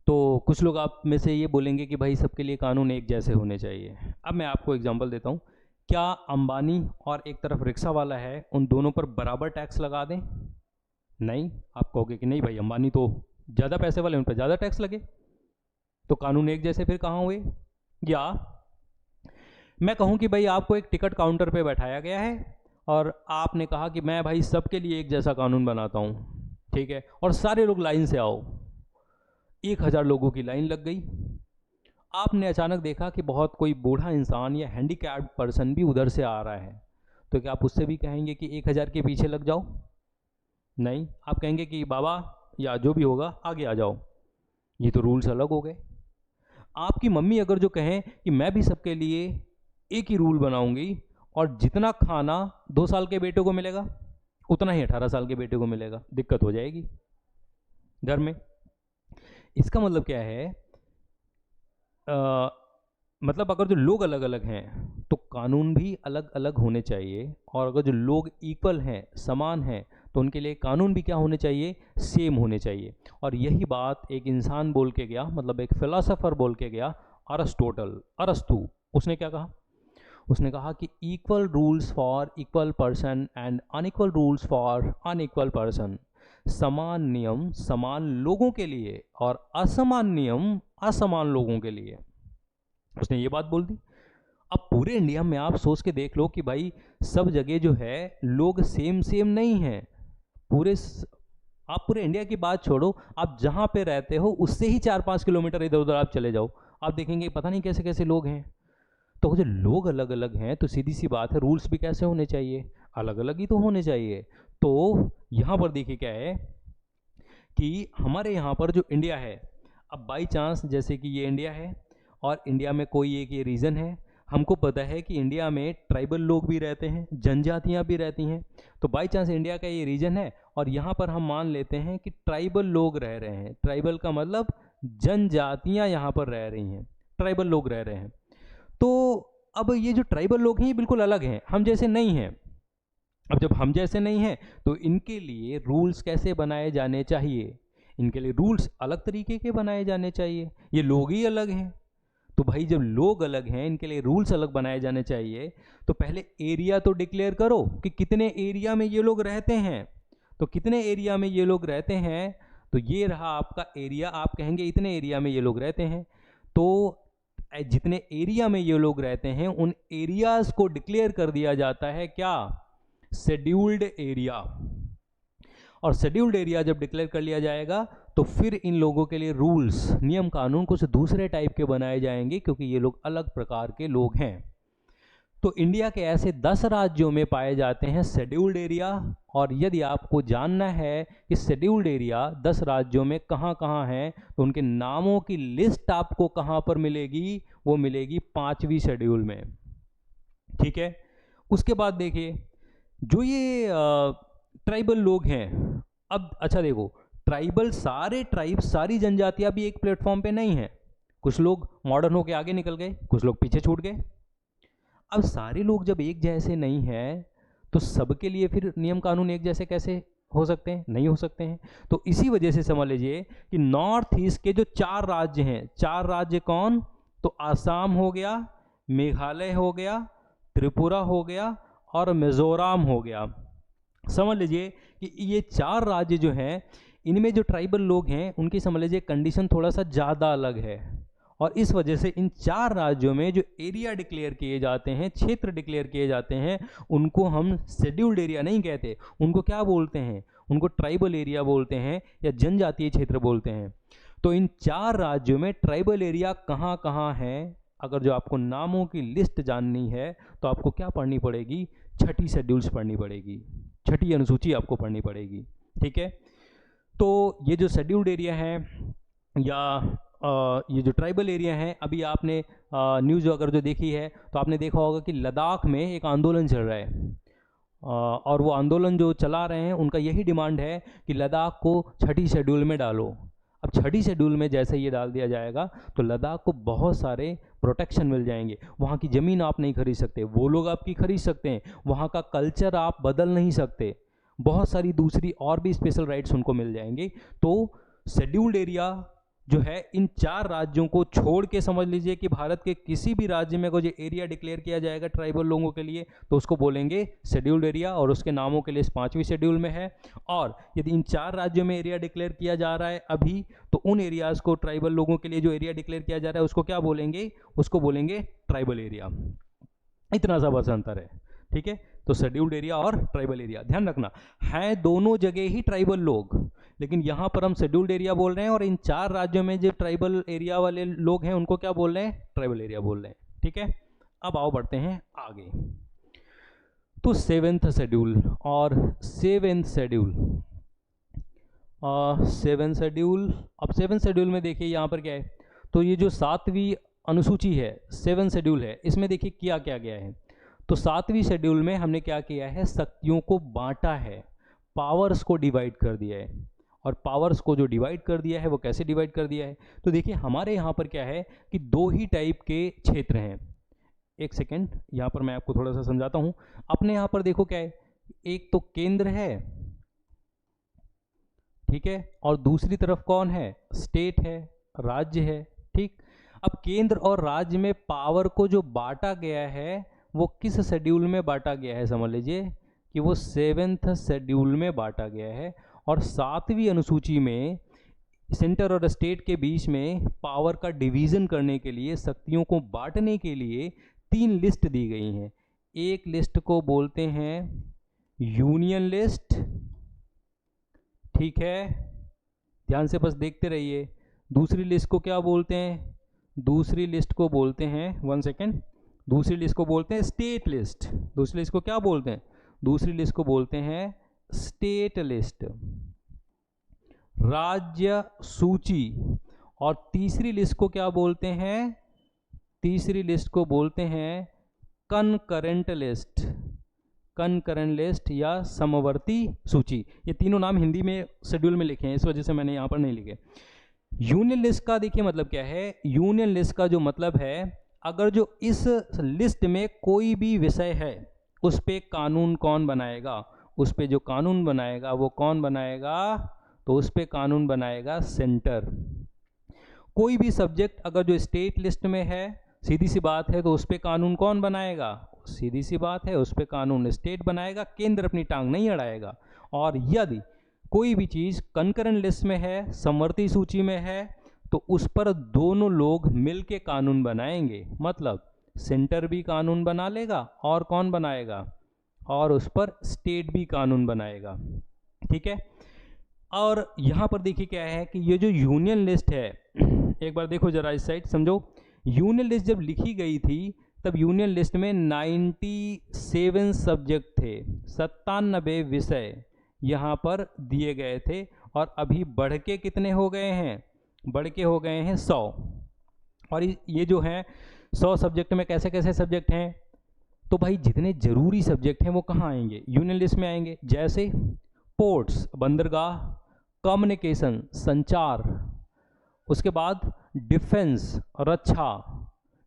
तो कुछ लोग आप में से ये बोलेंगे कि भाई सबके लिए कानून एक जैसे होने चाहिए। अब मैं आपको एग्जांपल देता हूं। क्या अंबानी और एक तरफ रिक्शा वाला है, उन दोनों पर बराबर टैक्स लगा दें? नहीं। आप कहोगे कि नहीं भाई, अंबानी तो ज़्यादा पैसे वाले, उन पर ज़्यादा टैक्स लगे। तो कानून एक जैसे फिर कहाँ हुए? या मैं कहूं कि भाई आपको एक टिकट काउंटर पे बैठाया गया है और आपने कहा कि मैं भाई सबके लिए एक जैसा कानून बनाता हूं, ठीक है। और सारे लोग लाइन से आओ, 1000 लोगों की लाइन लग गई। आपने अचानक देखा कि बहुत कोई बूढ़ा इंसान या हैंडीकैप्ड पर्सन भी उधर से आ रहा है, तो क्या आप उससे भी कहेंगे कि 1000 के पीछे लग जाओ? नहीं, आप कहेंगे कि बाबा या जो भी होगा आगे आ जाओ। ये तो रूल्स अलग हो गए। आपकी मम्मी अगर जो कहें कि मैं भी सबके लिए एक ही रूल बनाऊंगी और जितना खाना 2 साल के बेटे को मिलेगा उतना ही 18 साल के बेटे को मिलेगा, दिक्कत हो जाएगी घर में। इसका मतलब क्या है? मतलब अगर जो लोग अलग अलग हैं तो कानून भी अलग अलग होने चाहिए, और अगर जो लोग इक्वल हैं, समान हैं, तो उनके लिए कानून भी क्या होने चाहिए? सेम होने चाहिए। और यही बात एक इंसान बोल के गया, मतलब एक फिलोसोफर बोल के गया, अरस्टोटल, अरस्तु। उसने क्या कहा? उसने कहा कि equal rules for equal person and unequal rules for unequal person. समान नियम समान लोगों के लिए और असमान नियम असमान लोगों के लिए। उसने ये बात बोल दी। अब पूरे इंडिया में आप सोच के देख लो कि भाई सब जगह जो है लोग सेम सेम नहीं हैं। आप पूरे इंडिया की बात छोड़ो, आप जहाँ पे रहते हो उससे ही 4-5 किलोमीटर इधर उधर आप चले जाओ, आप देखेंगे पता नहीं कैसे कैसे लोग हैं। तो जो लोग अलग अलग हैं तो सीधी सी बात है रूल्स भी कैसे होने चाहिए, अलग अलग ही तो होने चाहिए। तो यहाँ पर देखिए क्या है कि हमारे यहाँ पर जो इंडिया है, अब बाई चांस जैसे कि ये इंडिया है और इंडिया में कोई एक ये रीजन है, हमको पता है कि इंडिया में ट्राइबल लोग भी रहते हैं, जनजातियाँ भी रहती हैं। तो बाई चांस इंडिया का ये रीजन है और यहाँ पर हम मान लेते हैं कि ट्राइबल लोग रह रहे हैं। ट्राइबल का मतलब जनजातियाँ यहाँ पर रह रही हैं, ट्राइबल लोग रह रहे हैं। तो अब ये जो ट्राइबल लोग हैं ये बिल्कुल अलग हैं, हम जैसे नहीं हैं। अब जब हम जैसे नहीं हैं तो इनके लिए रूल्स कैसे बनाए जाने चाहिए, इनके लिए रूल्स अलग तरीके के बनाए जाने चाहिए, ये लोग ही अलग हैं। तो भाई जब लोग अलग हैं इनके लिए रूल्स अलग बनाए जाने चाहिए, तो पहले एरिया तो डिक्लेयर करो कि कितने एरिया में ये लोग रहते हैं। तो कितने एरिया में ये लोग रहते हैं, तो ये रहा आपका एरिया, आप कहेंगे इतने एरिया में ये लोग रहते हैं। तो जितने एरिया में ये लोग रहते हैं उन एरियाज को डिक्लेयर कर दिया जाता है क्या, शेड्यूल्ड एरिया। और शेड्यूल्ड एरिया जब डिक्लेयर कर लिया जाएगा तो फिर इन लोगों के लिए रूल्स नियम कानून कुछ दूसरे टाइप के बनाए जाएंगे, क्योंकि ये लोग अलग प्रकार के लोग हैं। तो इंडिया के ऐसे 10 राज्यों में पाए जाते हैं शेड्यूल्ड एरिया। और यदि आपको जानना है कि शेड्यूल्ड एरिया 10 राज्यों में कहाँ कहाँ हैं, तो उनके नामों की लिस्ट आपको कहाँ पर मिलेगी, वो मिलेगी 5वीं शेड्यूल में। ठीक है, उसके बाद देखिए जो ये ट्राइबल लोग हैं, अब अच्छा देखो ट्राइबल सारे ट्राइब सारी जनजातियां भी एक प्लेटफॉर्म पे नहीं है, कुछ लोग मॉडर्न होके आगे निकल गए, कुछ लोग पीछे छूट गए। अब सारे लोग जब एक जैसे नहीं हैं तो सबके लिए फिर नियम कानून एक जैसे कैसे हो सकते हैं, नहीं हो सकते हैं। तो इसी वजह से समझ लीजिए कि नॉर्थ ईस्ट के जो 4 राज्य हैं, 4 राज्य कौन, तो आसाम हो गया, मेघालय हो गया, त्रिपुरा हो गया और मिजोरम हो गया। समझ लीजिए कि ये 4 राज्य जो हैं इनमें जो ट्राइबल लोग हैं उनकी समझ लीजिए कंडीशन थोड़ा सा ज़्यादा अलग है। और इस वजह से इन 4 राज्यों में जो एरिया डिक्लेयर किए जाते हैं, क्षेत्र डिक्लेयर किए जाते हैं, उनको हम शेड्यूल्ड एरिया नहीं कहते, उनको क्या बोलते हैं, उनको ट्राइबल एरिया बोलते हैं या जनजातीय क्षेत्र बोलते हैं। तो इन 4 राज्यों में ट्राइबल एरिया कहाँ कहाँ है, अगर जो आपको नामों की लिस्ट जाननी है तो आपको क्या पढ़नी पड़ेगी, 6ठी शेड्यूल्स पढ़नी पड़ेगी, 6ठी अनुसूची आपको पढ़नी पड़ेगी। ठीक है, तो ये जो शेड्यूल्ड एरिया है या ये जो ट्राइबल एरिया है, अभी आपने न्यूज़ अगर जो देखी है तो आपने देखा होगा कि लद्दाख में एक आंदोलन चल रहा है। और वो आंदोलन जो चला रहे हैं उनका यही डिमांड है कि लद्दाख को 6ठी शेड्यूल में डालो। अब 6ठी शेड्यूल में जैसे ये डाल दिया जाएगा तो लद्दाख को बहुत सारे प्रोटेक्शन मिल जाएंगे, वहाँ की ज़मीन आप नहीं खरीद सकते, वो लोग आपकी खरीद सकते हैं, वहाँ का कल्चर आप बदल नहीं सकते, बहुत सारी दूसरी और भी स्पेशल राइट्स उनको मिल जाएंगे। तो शेड्यूल्ड एरिया जो है इन 4 राज्यों को छोड़ के समझ लीजिए कि भारत के किसी भी राज्य में जो एरिया डिक्लेयर किया जाएगा ट्राइबल लोगों के लिए तो उसको बोलेंगे शेड्यूल्ड एरिया, और उसके नामों के लिए 5वीं शेड्यूल में है। और यदि इन 4 राज्यों में एरिया डिक्लेयर किया जा रहा है अभी, तो उन एरियाज को ट्राइबल लोगों के लिए जो एरिया डिक्लेयर किया जा रहा है उसको क्या बोलेंगे, उसको बोलेंगे ट्राइबल एरिया। इतना सा बस अंतर है। ठीक है, तो शेड्यूल्ड एरिया और ट्राइबल एरिया ध्यान रखना है, दोनों जगह ही ट्राइबल लोग, लेकिन यहाँ पर हम शेड्यूल्ड एरिया बोल रहे हैं और इन 4 राज्यों में जो ट्राइबल एरिया वाले लोग हैं उनको क्या बोल रहे हैं, ट्राइबल एरिया बोल रहे हैं। ठीक है, अब आओ बढ़ते हैं आगे। तो 7th शेड्यूल और 7th शेड्यूल, 7th शेड्यूल, अब 7th शेड्यूल में देखिए यहाँ पर क्या है, तो ये जो 7वीं अनुसूची है 7th शेड्यूल है, इसमें देखिए क्या क्या गया है। तो 7वीं शेड्यूल में हमने क्या किया है, शक्तियों को बांटा है, पावर्स को डिवाइड कर दिया है। और पावर्स को जो डिवाइड कर दिया है वो कैसे डिवाइड कर दिया है, तो देखिए हमारे यहाँ पर क्या है कि 2 ही टाइप के क्षेत्र हैं। एक सेकेंड, यहाँ पर मैं आपको थोड़ा सा समझाता हूँ। अपने यहाँ पर देखो क्या है, एक तो केंद्र है, ठीक है, और दूसरी तरफ कौन है, स्टेट है, राज्य है। ठीक, अब केंद्र और राज्य में पावर को जो बांटा गया है वो किस शेड्यूल में बांटा गया है, समझ लीजिए कि वो 7th शेड्यूल में बांटा गया है। और 7वीं अनुसूची में सेंटर और स्टेट के बीच में पावर का डिवीजन करने के लिए, शक्तियों को बांटने के लिए 3 लिस्ट दी गई हैं। एक लिस्ट को बोलते हैं यूनियन लिस्ट, ठीक है, ध्यान से बस देखते रहिए। दूसरी लिस्ट को क्या बोलते हैं? दूसरी लिस्ट को बोलते हैं, 1 सेकेंड, दूसरी लिस्ट को बोलते हैं स्टेट लिस्ट। दूसरी लिस्ट को क्या बोलते हैं? दूसरी लिस्ट को बोलते हैं स्टेट लिस्ट, राज्य सूची। और तीसरी लिस्ट को क्या बोलते हैं? तीसरी लिस्ट को बोलते हैं कनकरेंट लिस्ट, कनकरेंट लिस्ट या समवर्ती सूची। ये तीनों नाम हिंदी में शेड्यूल में लिखे हैं, इस वजह से मैंने यहाँ पर नहीं लिखे। यूनियन लिस्ट का देखिए मतलब क्या है। यूनियन लिस्ट का जो मतलब है, अगर जो इस लिस्ट में कोई भी विषय है उस पे कानून कौन बनाएगा, उस पे जो कानून बनाएगा वो कौन बनाएगा? तो उस पे कानून बनाएगा सेंटर। कोई भी सब्जेक्ट अगर जो स्टेट लिस्ट में है, सीधी सी बात है, तो उस पे कानून कौन बनाएगा? सीधी सी बात है, उस पे कानून स्टेट बनाएगा, केंद्र अपनी टांग नहीं अड़ाएगा। और यदि कोई भी चीज़ कनकरेंट लिस्ट में है, समवर्ती सूची में है, तो उस पर दोनों लोग मिल के कानून बनाएंगे। मतलब सेंटर भी कानून बना लेगा और कौन बनाएगा? और उस पर स्टेट भी कानून बनाएगा, ठीक है। और यहाँ पर देखिए क्या है कि ये जो यूनियन लिस्ट है, एक बार देखो जरा इस साइड समझो। यूनियन लिस्ट जब लिखी गई थी तब यूनियन लिस्ट में 97 सब्जेक्ट थे, 97 विषय यहाँ पर दिए गए थे। और अभी बढ़ के कितने हो गए हैं? बढ़ के हो गए हैं 100। और ये जो है 100 सब्जेक्ट में कैसे कैसे सब्जेक्ट हैं? तो भाई जितने जरूरी सब्जेक्ट हैं वो कहाँ आएंगे? यूनियन लिस्ट में आएंगे। जैसे पोर्ट्स, बंदरगाह, कम्युनिकेशन, संचार, उसके बाद डिफेंस, रक्षा,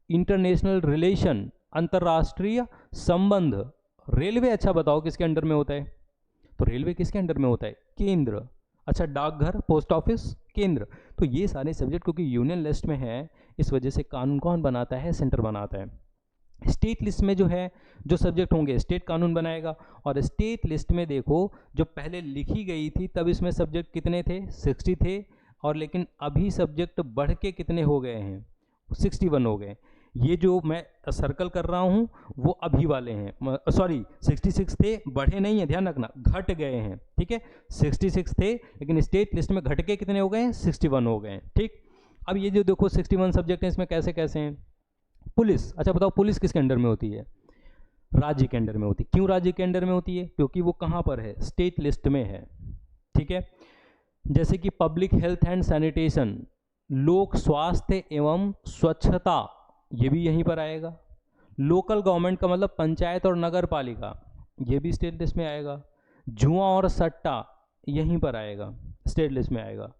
इंटरनेशनल रिलेशन, अंतर्राष्ट्रीय संबंध, रेलवे। अच्छा बताओ किसके अंडर में होता है? तो रेलवे किसके अंडर में होता है? केंद्र। अच्छा डाकघर, पोस्ट ऑफिस, केंद्र। तो ये सारे सब्जेक्ट क्योंकि यूनियन लिस्ट में है, इस वजह से कानून कौन बनाता है? सेंटर बनाता है। स्टेट लिस्ट में जो है, जो सब्जेक्ट होंगे स्टेट कानून बनाएगा। और स्टेट लिस्ट में देखो, जो पहले लिखी गई थी तब इसमें सब्जेक्ट कितने थे? 60 थे। और लेकिन अभी सब्जेक्ट बढ़ के कितने हो गए हैं? 61 हो गए। ये जो मैं सर्कल कर रहा हूँ वो अभी वाले हैं, सॉरी 66 थे, बढ़े नहीं है, ध्यान रखना, घट गए हैं, ठीक है। 66 थे लेकिन स्टेट लिस्ट में घट के कितने हो गए हैं? 61 हो गए हैं, ठीक। अब ये जो देखो 61 सब्जेक्ट हैं, इसमें कैसे कैसे हैं? पुलिस। अच्छा बताओ पुलिस किसके अंडर में होती है? राज्य के अंडर में होती है। क्यों राज्य के अंडर में होती है? क्योंकि वो कहाँ पर है? स्टेट लिस्ट में है, ठीक है। जैसे कि पब्लिक हेल्थ एंड सैनिटेशन, लोक स्वास्थ्य एवं स्वच्छता, ये भी यहीं पर आएगा। लोकल गवर्नमेंट का मतलब पंचायत और नगर पालिका, ये भी स्टेट लिस्ट में आएगा। जुआ और सट्टा यहीं पर आएगा, स्टेट लिस्ट में आएगा।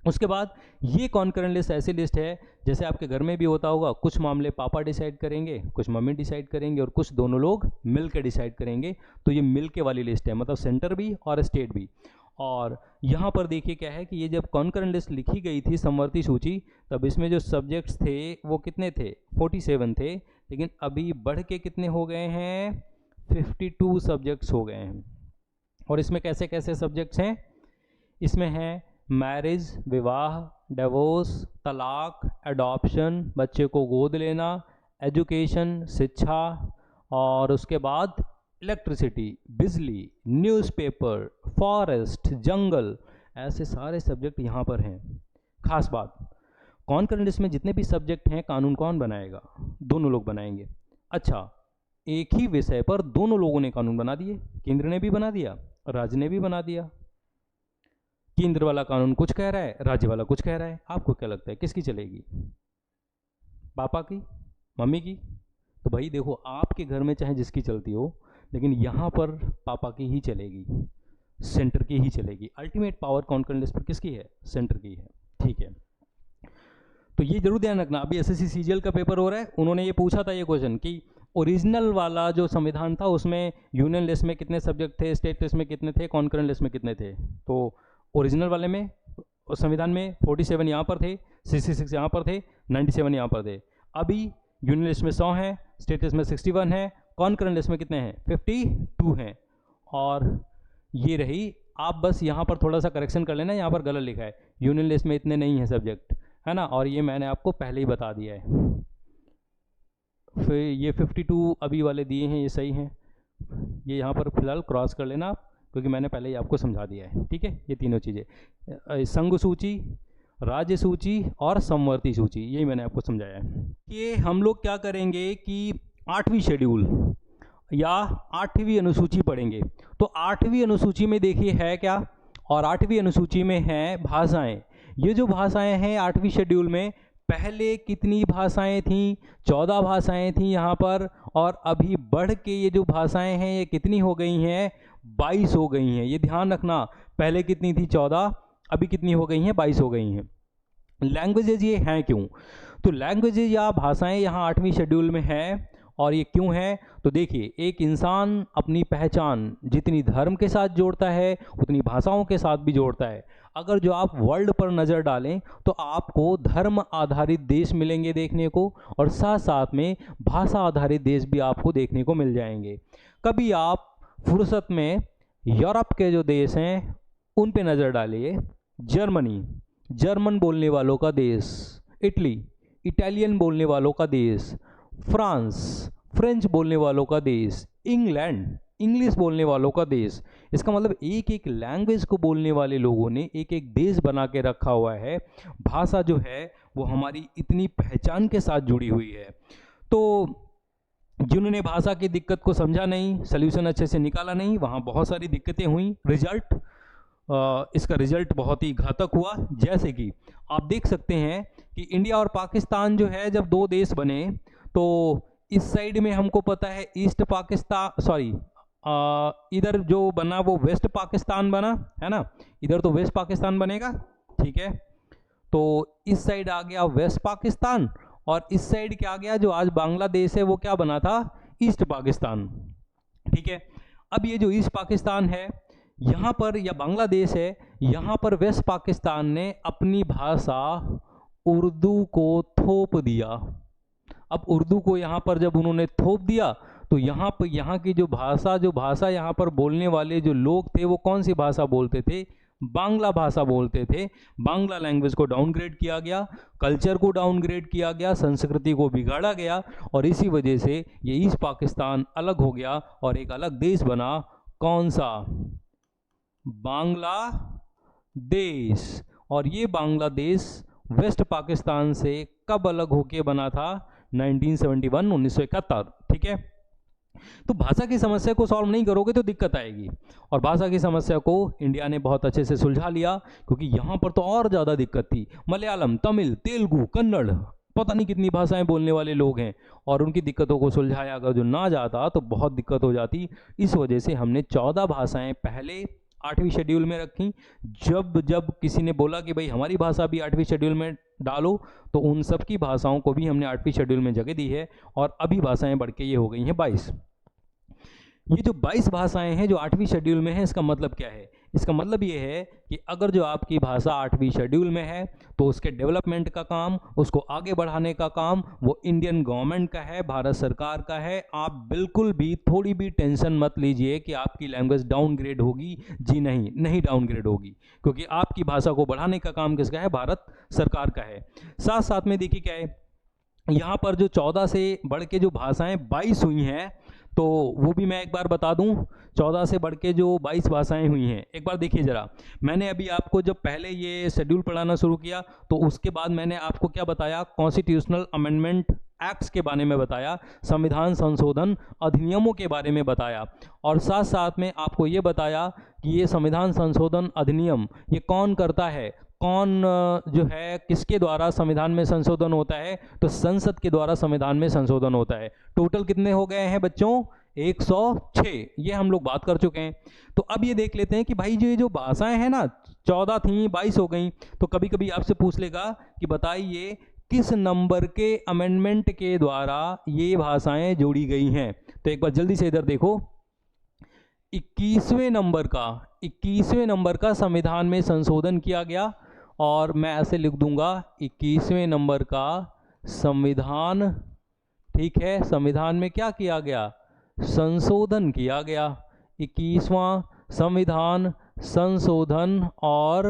उसके बाद ये कॉन्करेंट लिस्ट ऐसी लिस्ट है जैसे आपके घर में भी होता होगा, कुछ मामले पापा डिसाइड करेंगे, कुछ मम्मी डिसाइड करेंगे और कुछ दोनों लोग मिल के डिसाइड करेंगे। तो ये मिल के वाली लिस्ट है, मतलब सेंटर भी और स्टेट भी। और यहाँ पर देखिए क्या है कि ये जब कॉन्करेंट लिस्ट लिखी गई थी, समवर्ती सूची, तब इसमें जो सब्जेक्ट्स थे वो कितने थे? 47 थे। लेकिन अभी बढ़ के कितने हो गए हैं? 52 सब्जेक्ट्स हो गए हैं। और इसमें कैसे कैसे सब्जेक्ट्स हैं? इसमें हैं मैरिज, विवाह, डिवोर्स, तलाक, एडॉप्शन, बच्चे को गोद लेना, एजुकेशन, शिक्षा, और उसके बाद इलेक्ट्रिसिटी, बिजली, न्यूज़पेपर, फॉरेस्ट, जंगल, ऐसे सारे सब्जेक्ट यहाँ पर हैं। खास बात, कॉन्करेंट लिस्ट में जितने भी सब्जेक्ट हैं कानून कौन बनाएगा? दोनों लोग बनाएंगे। अच्छा, एक ही विषय पर दोनों लोगों ने कानून बना दिए, केंद्र ने भी बना दिया, राज्य ने भी बना दिया। केंद्र वाला कानून कुछ कह रहा है, राज्य वाला कुछ कह रहा है। आपको क्या लगता है किसकी चलेगी? पापा की, मम्मी की? तो भाई देखो, आपके घर में चाहे जिसकी चलती हो, लेकिन यहाँ पर पापा की ही चलेगी, सेंटर की ही चलेगी। अल्टीमेट पावर कॉन्करेंट लिस्ट पर किसकी है? सेंटर की है, ठीक है। तो ये जरूर ध्यान रखना। अभी एसएससी सीजीएल का पेपर हो रहा है, उन्होंने ये पूछा था ये क्वेश्चन कि ओरिजिनल वाला जो संविधान था उसमें यूनियन लिस्ट में कितने सब्जेक्ट थे, स्टेट लिस्ट में कितने थे, कॉन्करेंट लिस्ट में कितने थे? तो ओरिजिनल वाले में, संविधान में 47 यहाँ पर थे, 66 यहाँ पर थे, 97 यहाँ पर थे। अभी यूनियन लिस्ट में 100 हैं, स्टेट लिस्ट में 61 है, कॉन्करेंट लिस्ट में कितने हैं? 52 हैं। और ये रही, आप बस यहाँ पर थोड़ा सा करेक्शन कर लेना, यहाँ पर गलत लिखा है, यूनियन लिस्ट में इतने नहीं है सब्जेक्ट, है ना। और ये मैंने आपको पहले ही बता दिया है। फिर ये 52 अभी वाले दिए हैं, ये सही हैं। ये यहाँ पर फिलहाल क्रॉस कर लेना आप, क्योंकि मैंने पहले ही आपको समझा दिया है, ठीक है। ये तीनों चीज़ें, संघ सूची, राज्य सूची और समवर्ती सूची, यही मैंने आपको समझाया है। कि हम लोग क्या करेंगे कि 8वीं शेड्यूल या 8वीं अनुसूची पढ़ेंगे। तो 8वीं अनुसूची में देखिए है क्या, और 8वीं अनुसूची में है भाषाएं। ये जो भाषाएं हैं 8वीं शेड्यूल में, पहले कितनी भाषाएं थीं? 14 भाषाएं थीं यहाँ पर, और अभी बढ़ के ये जो भाषाएं हैं ये कितनी हो गई हैं? 22 हो गई हैं। ये ध्यान रखना, पहले कितनी थी? 14, अभी कितनी हो गई हैं? 22 हो गई हैं। लैंग्वेजेज ये हैं क्यों? तो लैंग्वेजेज या भाषाएं यहाँ 8वीं शेड्यूल में हैं, और ये क्यों है? तो देखिए, एक इंसान अपनी पहचान जितनी धर्म के साथ जोड़ता है उतनी भाषाओं के साथ भी जोड़ता है। अगर जो आप वर्ल्ड पर नज़र डालें तो आपको धर्म आधारित देश मिलेंगे देखने को, और साथ साथ में भाषा आधारित देश भी आपको देखने को मिल जाएंगे। कभी आप फुर्सत में यूरोप के जो देश हैं उन पे नज़र डालिए। जर्मनी, जर्मन बोलने वालों का देश। इटली, इटालियन बोलने वालों का देश। फ्रांस, फ्रेंच बोलने वालों का देश। इंग्लैंड, इंग्लिश बोलने वालों का देश। इसका मतलब एक एक लैंग्वेज को बोलने वाले लोगों ने एक एक देश बना के रखा हुआ है। भाषा जो है वो हमारी इतनी पहचान के साथ जुड़ी हुई है। तो जिन्होंने भाषा की दिक्कत को समझा नहीं, सल्यूशन अच्छे से निकाला नहीं, वहाँ बहुत सारी दिक्कतें हुई। रिजल्ट, इसका रिजल्ट बहुत ही घातक हुआ। जैसे कि आप देख सकते हैं कि इंडिया और पाकिस्तान जो है, जब दो देश बने तो इस साइड में हमको पता है ईस्ट पाकिस्तान, सॉरी इधर जो बना वो वेस्ट पाकिस्तान बना, है ना। इधर तो वेस्ट पाकिस्तान बनेगा, ठीक है। तो इस साइड आ गया वेस्ट पाकिस्तान, और इस साइड क्या आ गया, जो आज बांग्लादेश है वो क्या बना था? ईस्ट पाकिस्तान, ठीक है। अब ये जो ईस्ट पाकिस्तान है यहाँ पर, या बांग्लादेश है यहाँ पर, वेस्ट पाकिस्तान ने अपनी भाषा उर्दू को थोप दिया। अब उर्दू को यहाँ पर जब उन्होंने थोप दिया तो यहाँ पर यहाँ की जो भाषा यहाँ पर बोलने वाले जो लोग थे वो कौन सी भाषा बोलते थे? बांग्ला भाषा बोलते थे। बांग्ला लैंग्वेज को डाउनग्रेड किया गया, कल्चर को डाउनग्रेड किया गया, संस्कृति को बिगाड़ा गया, और इसी वजह से ये ईस्ट पाकिस्तान अलग हो गया और एक अलग देश बना। कौन सा? बांग्लादेश। और ये बांग्लादेश वेस्ट पाकिस्तान से कब अलग होके बना था? 1971, 1971, ठीक है। तो भाषा की समस्या को सॉल्व नहीं करोगे तो दिक्कत आएगी, और भाषा की समस्या को इंडिया ने बहुत अच्छे से सुलझा लिया, क्योंकि यहाँ पर तो और ज़्यादा दिक्कत थी। मलयालम, तमिल, तेलुगु, कन्नड़, पता नहीं कितनी भाषाएं बोलने वाले लोग हैं, और उनकी दिक्कतों को सुलझाया अगर जो ना जाता तो बहुत दिक्कत हो जाती। इस वजह से हमने 14 भाषाएं पहले 8वीं शेड्यूल में रखी। जब जब किसी ने बोला कि भाई हमारी भाषा भी 8वीं शेड्यूल में डालो, तो उन सब की भाषाओं को भी हमने 8वीं शेड्यूल में जगह दी है, और अभी भाषाएं बढ़ के ये हो गई हैं 22। ये जो 22 भाषाएं हैं जो 8वीं शेड्यूल में हैं, इसका मतलब क्या है? इसका मतलब ये है कि अगर जो आपकी भाषा 8वीं शेड्यूल में है तो उसके डेवलपमेंट का काम, उसको आगे बढ़ाने का काम वो इंडियन गवर्नमेंट का है, भारत सरकार का है। आप बिल्कुल भी थोड़ी भी टेंशन मत लीजिए कि आपकी लैंग्वेज डाउनग्रेड होगी। जी नहीं, नहीं डाउनग्रेड होगी, क्योंकि आपकी भाषा को बढ़ाने का काम किसका है? भारत सरकार का है। साथ साथ में देखिए क्या है, यहाँ पर जो 14 से बढ़ के जो भाषाएं 22 हुई हैं, तो वो भी मैं एक बार बता दूं। 14 से बढ़ के जो 22 भाषाएं हुई हैं, एक बार देखिए ज़रा। मैंने अभी आपको जब पहले ये शेड्यूल पढ़ाना शुरू किया तो उसके बाद मैंने आपको क्या बताया? कॉन्स्टिट्यूशनल अमेंडमेंट एक्ट्स के बारे में बताया, संविधान संशोधन अधिनियमों के बारे में बताया, और साथ साथ में आपको ये बताया कि ये संविधान संशोधन अधिनियम ये कौन करता है, कौन जो है किसके द्वारा संविधान में संशोधन होता है? तो संसद के द्वारा संविधान में संशोधन होता है। टोटल कितने हो गए हैं बच्चों? 106। ये हम लोग बात कर चुके हैं। तो अब ये देख लेते हैं कि भाई जो भाषाएं हैं ना, 14 थी 22 हो गई। तो कभी कभी आपसे पूछ लेगा कि बताइए किस नंबर के अमेंडमेंट के द्वारा ये भाषाएं जोड़ी गई हैं। तो एक बार जल्दी से इधर देखो, 21वें नंबर का संविधान में संशोधन किया गया, और मैं ऐसे लिख दूंगा 21वें नंबर का संविधान, ठीक है। संविधान में क्या किया गया? संशोधन किया गया। 21वां संविधान संशोधन और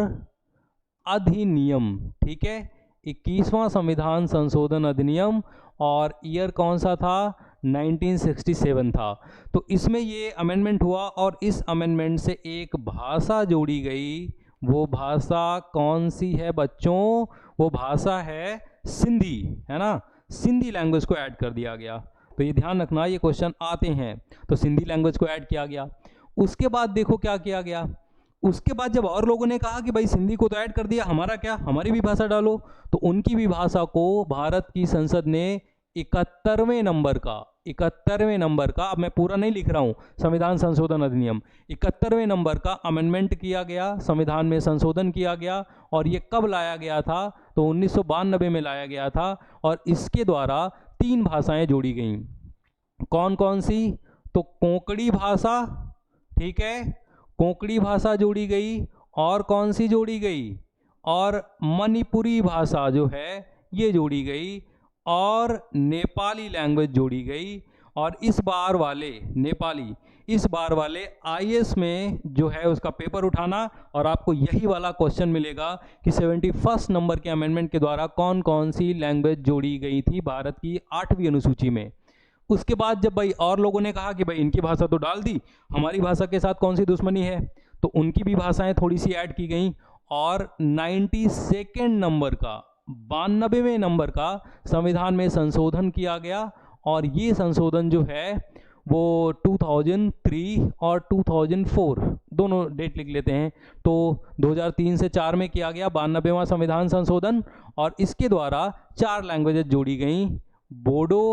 अधिनियम, ठीक है। 21वां संविधान संशोधन अधिनियम, और ईयर कौन सा था, 1967 था। तो इसमें ये अमेंडमेंट हुआ और इस अमेंडमेंट से एक भाषा जोड़ी गई। वो भाषा कौन सी है बच्चों, वो भाषा है सिंधी, है ना। सिंधी लैंग्वेज को ऐड कर दिया गया। तो ये ध्यान रखना, ये क्वेश्चन आते हैं। तो सिंधी लैंग्वेज को ऐड किया गया। उसके बाद देखो क्या किया गया, उसके बाद जब और लोगों ने कहा कि भाई सिंधी को तो ऐड कर दिया, हमारा क्या, हमारी भी भाषा डालो, तो उनकी भी भाषा को भारत की संसद ने 71वें नंबर का, अब मैं पूरा नहीं लिख रहा हूं, संविधान संशोधन अधिनियम 71वें नंबर का अमेंडमेंट किया गया, संविधान में संशोधन किया गया। और ये कब लाया गया था, तो 1992 में लाया गया था। और इसके द्वारा 3 भाषाएं जोड़ी गई। कौन कौन सी, तो कोंकणी भाषा, ठीक है, कोंकणी भाषा जोड़ी गई। और कौन सी जोड़ी गई, और मणिपुरी भाषा जो है ये जोड़ी गई, और नेपाली लैंग्वेज जोड़ी गई। और इस बार वाले नेपाली, इस बार वाले आईएएस में जो है उसका पेपर उठाना, और आपको यही वाला क्वेश्चन मिलेगा कि 71 नंबर के अमेंडमेंट के द्वारा कौन कौन सी लैंग्वेज जोड़ी गई थी भारत की 8वीं अनुसूची में। उसके बाद जब भाई और लोगों ने कहा कि भाई इनकी भाषा तो डाल दी, हमारी भाषा के साथ कौन सी दुश्मनी है, तो उनकी भी भाषाएं थोड़ी सी ऐड की गई। और 92 नंबर का, 92वें नंबर का संविधान में संशोधन किया गया। और ये संशोधन जो है वो 2003 और 2004 दोनों डेट लिख लेते हैं। तो 2003 से 4 में किया गया 92वां संविधान संशोधन, और इसके द्वारा 4 लैंग्वेजेस जोड़ी गई, बोडो,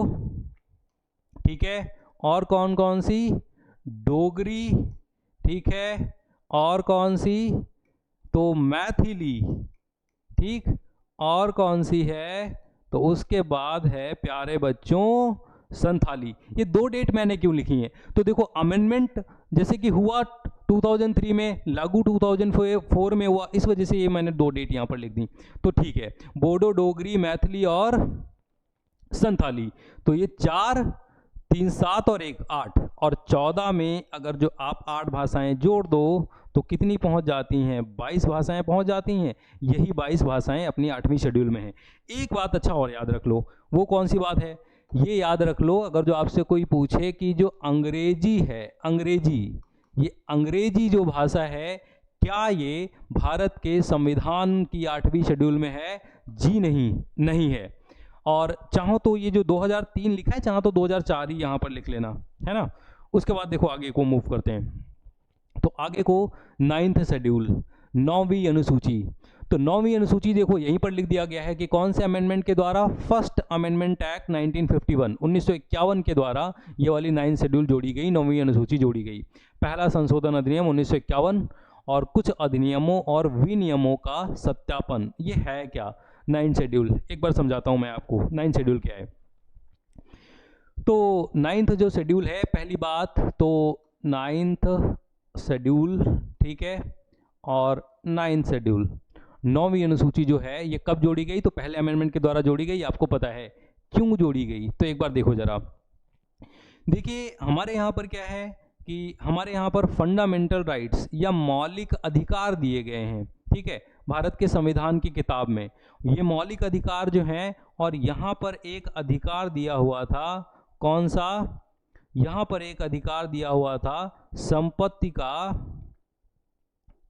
ठीक है, और कौन कौन सी, डोगरी, ठीक है, और कौन सी, तो मैथिली, ठीक, और कौन सी है, तो उसके बाद है प्यारे बच्चों संथाली। ये 2 डेट मैंने क्यों लिखी हैं, तो देखो अमेंडमेंट जैसे कि हुआ 2003 में, लागू 2004 में हुआ, इस वजह से ये मैंने 2 डेट यहां पर लिख दी। तो ठीक है, बोडो, डोगरी, मैथिली और संथाली। तो ये 4, 3, 7 और 1, 8, और 14 में अगर जो आप 8 भाषाएं जोड़ दो तो कितनी पहुंच जाती हैं, 22 भाषाएं पहुंच जाती हैं। यही 22 भाषाएं अपनी 8वीं शेड्यूल में हैं। एक बात अच्छा और याद रख लो, वो कौन सी बात है, ये याद रख लो, अगर जो आपसे कोई पूछे कि जो अंग्रेजी है, अंग्रेजी, ये अंग्रेजी जो भाषा है, क्या ये भारत के संविधान की 8वीं शेड्यूल में है, जी नहीं, नहीं है। और चाहो तो ये जो 2003 लिखा है, चाहो तो 2004 ही यहाँ पर लिख लेना, है ना। उसके बाद देखो आगे को मूव करते हैं। तो आगे को 9th शेड्यूल, 9वीं अनुसूची। तो 9वीं अनुसूची देखो यहीं पर लिख दिया गया है कि कौन से अमेंडमेंट के द्वारा, फर्स्ट अमेंडमेंट एक्ट 1951, 1951 के द्वारा ये वाली 9th शेड्यूल जोड़ी गई, 9वीं अनुसूची जोड़ी गई। पहला संशोधन अधिनियम 1951, और कुछ अधिनियमों और विनियमों का सत्यापन। ये है क्या 9th शेड्यूल, एक बार समझाता हूं मैं आपको 9th शेड्यूल क्या है। तो 9th जो शेड्यूल है, पहली बात तो 9th शेड्यूल, ठीक है, और 9th शेड्यूल, 9वीं अनुसूची जो है ये कब जोड़ी गई, तो पहले अमेंडमेंट के द्वारा जोड़ी गई। आपको पता है क्यों जोड़ी गई, तो एक बार देखो जरा। देखिए हमारे यहाँ पर क्या है कि हमारे यहाँ पर फंडामेंटल राइट्स या मौलिक अधिकार दिए गए हैं, ठीक है, भारत के संविधान की किताब में ये मौलिक अधिकार जो हैं। और यहाँ पर एक अधिकार दिया हुआ था, कौन सा, यहाँ पर एक अधिकार दिया हुआ था संपत्ति का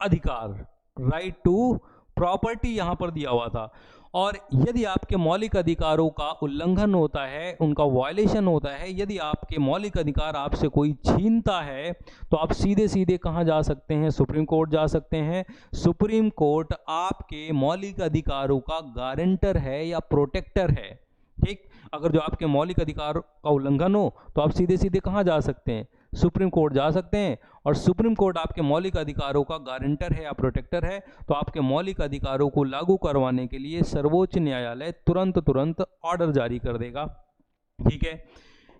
अधिकार, राइट टू प्रॉपर्टी यहाँ पर दिया हुआ था। और यदि आपके मौलिक अधिकारों का उल्लंघन होता है, उनका वायलेशन होता है, यदि आपके मौलिक अधिकार आपसे कोई छीनता है, तो आप सीधे सीधे कहाँ जा सकते हैं, सुप्रीम कोर्ट जा सकते हैं। सुप्रीम कोर्ट आपके मौलिक अधिकारों का गारंटर है या प्रोटेक्टर है, ठीक। अगर जो आपके मौलिक अधिकार का उल्लंघन हो तो आप सीधे सीधे कहाँ जा सकते हैं, सुप्रीम कोर्ट जा सकते हैं। और सुप्रीम कोर्ट आपके मौलिक अधिकारों का गारंटर है या प्रोटेक्टर है, तो आपके मौलिक अधिकारों को लागू करवाने के लिए सर्वोच्च न्यायालय तुरंत ऑर्डर जारी कर देगा, ठीक है।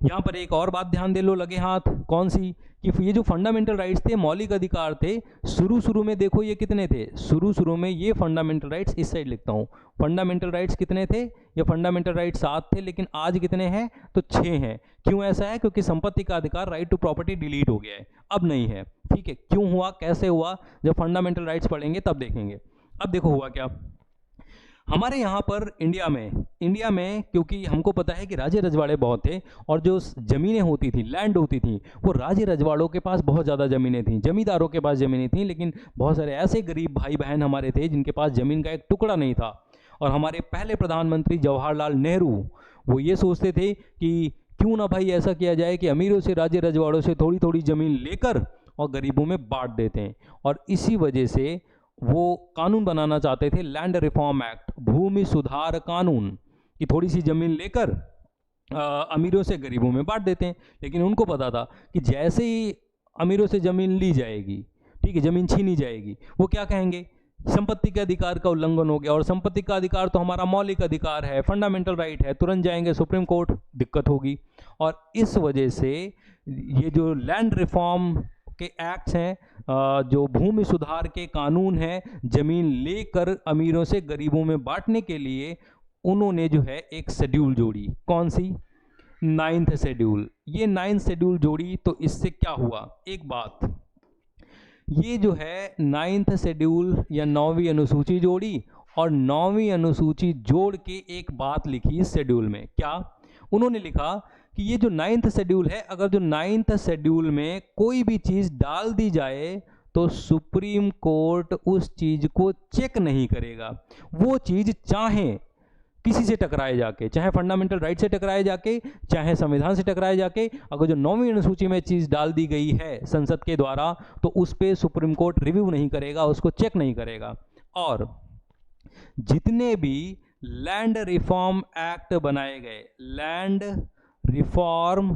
यहाँ पर एक और बात ध्यान दे लो लगे हाथ, कौन सी, कि ये जो फंडामेंटल राइट्स थे, मौलिक अधिकार थे, शुरू में देखो ये कितने थे, शुरू में ये फंडामेंटल राइट्स, इस साइड लिखता हूँ, फंडामेंटल राइट्स कितने थे, ये फंडामेंटल राइट्स 7 थे, लेकिन आज कितने हैं, तो 6 हैं। क्यों ऐसा है, क्योंकि संपत्ति का अधिकार, राइट टू प्रॉपर्टी डिलीट हो गया है, अब नहीं है, ठीक है। क्यों हुआ, कैसे हुआ, जब फंडामेंटल राइट्स पढ़ेंगे तब देखेंगे। अब देखो हुआ क्या, हमारे यहाँ पर इंडिया में क्योंकि हमको पता है कि राजे रजवाड़े बहुत थे और जो ज़मीनें होती थी, लैंड होती थी, वो राजे रजवाड़ों के पास बहुत ज़्यादा ज़मीनें थीं, जमींदारों के पास ज़मीनें थीं, लेकिन बहुत सारे ऐसे गरीब भाई बहन हमारे थे जिनके पास ज़मीन का एक टुकड़ा नहीं था। और हमारे पहले प्रधानमंत्री जवाहरलाल नेहरू वो ये सोचते थे कि क्यों ना भाई ऐसा किया जाए कि अमीरों से, राजे रजवाड़ों से थोड़ी थोड़ी ज़मीन लेकर और गरीबों में बांट देते हैं। और इसी वजह से वो कानून बनाना चाहते थे, लैंड रिफॉर्म एक्ट, भूमि सुधार कानून, कि थोड़ी सी ज़मीन लेकर अमीरों से गरीबों में बांट देते हैं। लेकिन उनको पता था कि जैसे ही अमीरों से ज़मीन ली जाएगी, ठीक है, ज़मीन छीनी जाएगी, वो क्या कहेंगे, संपत्ति के अधिकार का उल्लंघन हो गया। और संपत्ति का अधिकार तो हमारा मौलिक अधिकार है, फंडामेंटल राइट है, तुरंत जाएंगे सुप्रीम कोर्ट, दिक्कत होगी। और इस वजह से ये जो लैंड रिफॉर्म के एक्ट्स हैं, जो भूमि सुधार के कानून हैं, ज़मीन लेकर अमीरों से गरीबों में बांटने के लिए उन्होंने जो है एक शेड्यूल जोड़ी। कौन सी? 9th schedule. ये 9th शेड्यूल जोड़ी तो इससे क्या हुआ, एक बात, ये जो है 9th शेड्यूल या 9वीं अनुसूची जोड़ी और 9वीं अनुसूची जोड़ के एक बात लिखी इस शेड्यूल में। क्या उन्होंने लिखा कि ये जो 9th शेड्यूल है, अगर जो 9th शेड्यूल में कोई भी चीज़ डाल दी जाए तो सुप्रीम कोर्ट उस चीज़ को चेक नहीं करेगा। वो चीज़ चाहे किसी से टकराए जाके, चाहे फंडामेंटल राइट से टकराए जाके, चाहे संविधान से टकराए जाके, अगर जो 9वीं अनुसूची में चीज़ डाल दी गई है संसद के द्वारा तो उस पर सुप्रीम कोर्ट रिव्यू नहीं करेगा, उसको चेक नहीं करेगा। और जितने भी लैंड रिफॉर्म एक्ट बनाए गए, land reform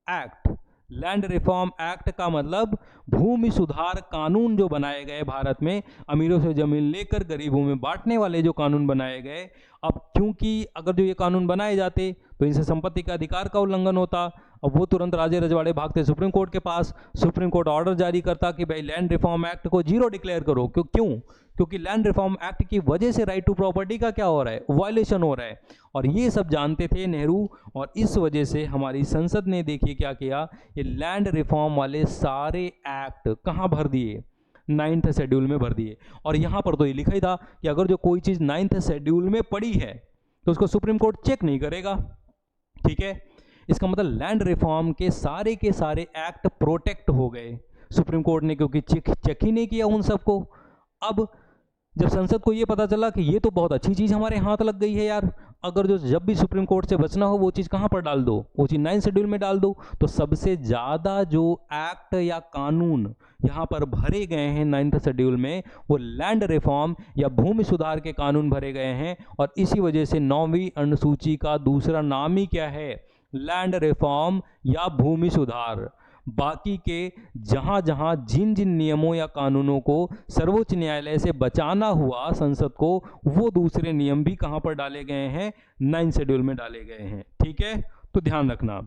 act, land reform act का मतलब भूमि सुधार कानून जो बनाए गए भारत में, अमीरों से जमीन लेकर गरीबों में बांटने वाले जो कानून बनाए गए, अब क्योंकि अगर जो ये कानून बनाए जाते तो इनसे संपत्ति का अधिकार का उल्लंघन होता। अब वो तुरंत राजे रजवाड़े भागते सुप्रीम कोर्ट के पास, सुप्रीम कोर्ट ऑर्डर जारी करता कि भाई लैंड रिफॉर्म एक्ट को जीरो डिक्लेयर करो। क्यों? क्योंकि लैंड रिफॉर्म एक्ट की वजह से राइट टू प्रॉपर्टी का क्या हो रहा है, वायलेशन हो रहा है। और ये सब जानते थे नेहरू, और इस वजह से हमारी संसद ने देखिए क्या किया, ये लैंड रिफॉर्म वाले सारे एक्ट कहाँ भर दिए, 9th शेड्यूल में भर दिए। और यहाँ पर तो ये लिखा ही था कि अगर जो कोई चीज़ 9th शेड्यूल में पड़ी है तो उसको सुप्रीम कोर्ट चेक नहीं करेगा। ठीक है, इसका मतलब लैंड रिफॉर्म के सारे एक्ट प्रोटेक्ट हो गए सुप्रीम कोर्ट ने, क्योंकि चेक ही नहीं किया उन सबको। अब जब संसद को ये पता चला कि ये तो बहुत अच्छी चीज़ हमारे हाथ लग गई है यार, अगर जो जब भी सुप्रीम कोर्ट से बचना हो वो चीज़ कहाँ पर डाल दो, वो चीज़ 9th शेड्यूल में डाल दो। तो सबसे ज़्यादा जो एक्ट या कानून यहाँ पर भरे गए हैं 9th शेड्यूल में, वो लैंड रिफॉर्म या भूमि सुधार के कानून भरे गए हैं। और इसी वजह से 9वीं अनुसूची का दूसरा नाम ही क्या है, लैंड रिफॉर्म या भूमि सुधार। बाकी के जहाँ जहाँ जिन जिन नियमों या कानूनों को सर्वोच्च न्यायालय से बचाना हुआ संसद को, वो दूसरे नियम भी कहाँ पर डाले गए हैं, 9th शेड्यूल में डाले गए हैं। ठीक है, तो ध्यान रखना।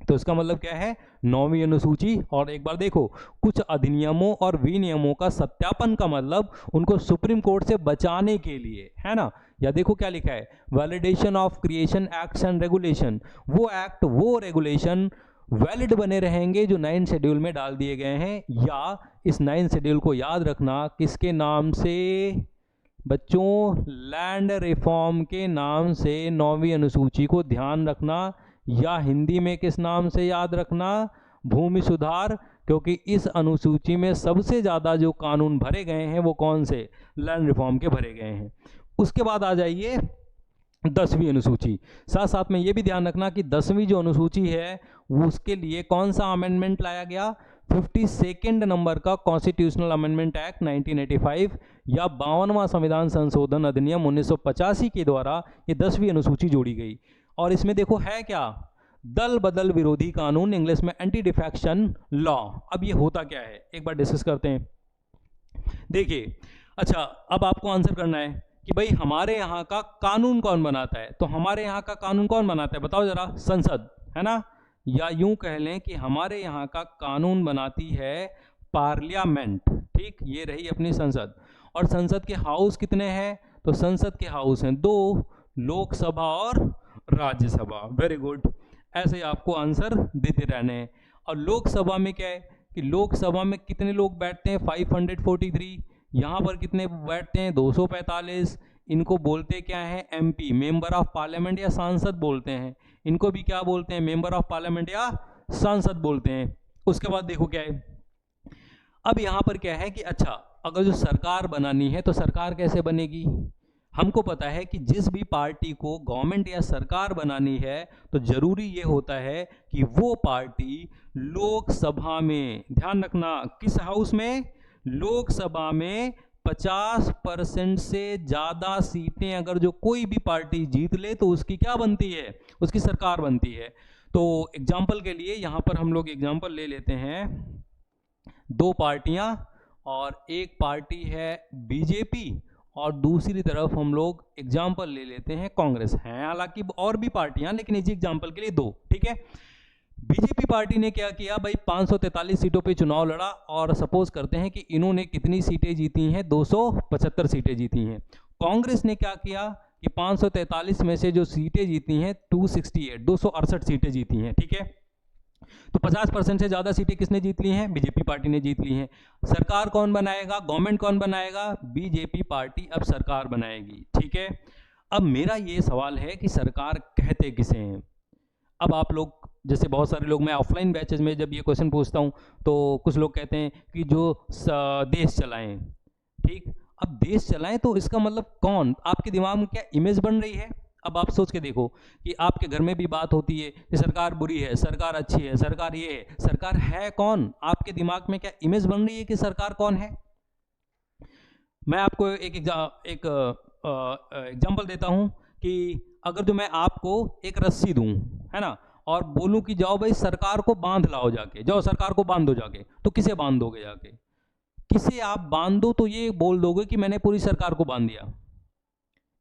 तो इसका मतलब क्या है, 9वीं अनुसूची। और एक बार देखो, कुछ अधिनियमों और विनियमों का सत्यापन का मतलब उनको सुप्रीम कोर्ट से बचाने के लिए, है ना। या देखो क्या लिखा है, validation of creation acts and regulation, वो एक्ट वो रेगुलेशन वैलिड बने रहेंगे जो 9th शेड्यूल में डाल दिए गए हैं। या इस 9th शेड्यूल को याद रखना किसके नाम से बच्चों, लैंड रिफॉर्म के नाम से 9वीं अनुसूची को ध्यान रखना, या हिंदी में किस नाम से याद रखना, भूमि सुधार। क्योंकि इस अनुसूची में सबसे ज़्यादा जो कानून भरे गए हैं वो कौन से, लैंड रिफॉर्म के भरे गए हैं। उसके बाद आ जाइए 10वीं अनुसूची। साथ साथ में ये भी ध्यान रखना कि 10वीं जो अनुसूची है वो उसके लिए कौन सा अमेंडमेंट लाया गया, 52 नंबर का कॉन्स्टिट्यूशनल अमेंडमेंट एक्ट 1985 या 52वां संविधान संशोधन अधिनियम 1985 के द्वारा ये 10वीं अनुसूची जोड़ी गई। और इसमें देखो है क्या, दल बदल विरोधी कानून, इंग्लिश में एंटी डिफेक्शन लॉ। अब ये होता क्या है, एक बार डिस्कस करते हैं। देखिए, अच्छा अब आपको आंसर करना है कि भाई हमारे यहाँ का कानून कौन बनाता है। तो हमारे यहाँ का कानून कौन बनाता है, बताओ जरा, संसद, है ना। या यूं कह लें कि हमारे यहाँ का कानून बनाती है पार्लियामेंट। ठीक, ये रही अपनी संसद। और संसद के हाउस कितने हैं, तो संसद के हाउस हैं 2, लोकसभा और राज्यसभा। वेरी गुड, ऐसे ही आपको आंसर देते रहने हैं। और लोकसभा में क्या है कि लोकसभा में कितने लोग बैठते हैं, 543। यहाँ पर कितने बैठते हैं, 245। इनको बोलते क्या है, एमपी, मेंबर ऑफ पार्लियामेंट या सांसद बोलते हैं। इनको भी क्या बोलते हैं, मेंबर ऑफ पार्लियामेंट या सांसद बोलते हैं। उसके बाद देखो क्या है, अब यहां पर क्या है कि अच्छा, अगर जो सरकार बनानी है तो सरकार कैसे बनेगी। हमको पता है कि जिस भी पार्टी को गवर्नमेंट या सरकार बनानी है तो जरूरी ये होता है कि वो पार्टी लोकसभा में, ध्यान रखना किस हाउस में, लोकसभा में 50% से ज्यादा सीटें अगर जो कोई भी पार्टी जीत ले तो उसकी क्या बनती है, उसकी सरकार बनती है। तो एग्जाम्पल के लिए यहां पर हम लोग एग्जाम्पल ले लेते हैं, दो पार्टियां, और एक पार्टी है बीजेपी और दूसरी तरफ हम लोग एग्जाम्पल ले लेते हैं कांग्रेस। हैं हालांकि और भी पार्टियां, लेकिन इसी एग्जाम्पल के लिए दो, ठीक है। बीजेपी पार्टी ने क्या किया भाई, 543 सीटों पे चुनाव लड़ा, और सपोज करते हैं कि इन्होंने कितनी सीटें जीती हैं, 275 सीटें जीती हैं। कांग्रेस ने क्या किया कि 543 में से जो सीटें जीती हैं 268 सीटें जीती हैं, ठीक है। तो 50% से ज्यादा सीटें किसने जीत ली हैं, बीजेपी पार्टी ने जीत ली हैं। सरकार कौन बनाएगा, गवर्नमेंट कौन बनाएगा, बीजेपी पार्टी अब सरकार बनाएगी, ठीक है। अब मेरा ये सवाल है कि सरकार कहते किसे हैं। अब आप लोग जैसे बहुत सारे लोग, मैं ऑफलाइन बैचेज में जब ये क्वेश्चन पूछता हूँ तो कुछ लोग कहते हैं कि जो देश चलाएं, ठीक। अब देश चलाएं तो इसका मतलब कौन, आपके दिमाग में क्या इमेज बन रही है। अब आप सोच के देखो कि आपके घर में भी बात होती है कि सरकार बुरी है, सरकार अच्छी है, सरकार ये है, सरकार है कौन, आपके दिमाग में क्या इमेज बन रही है कि सरकार कौन है। मैं आपको एक एग्जाम्पल देता हूं कि अगर जो मैं आपको एक रस्सी दूं, है ना, और बोलूं कि जाओ भाई सरकार को बांध लाओ, जाके जाओ सरकार को बांधो जाके, तो किसे बांध दोगे जाके, किसे आप बांध दो तो ये बोल दोगे कि मैंने पूरी सरकार को बांध दिया।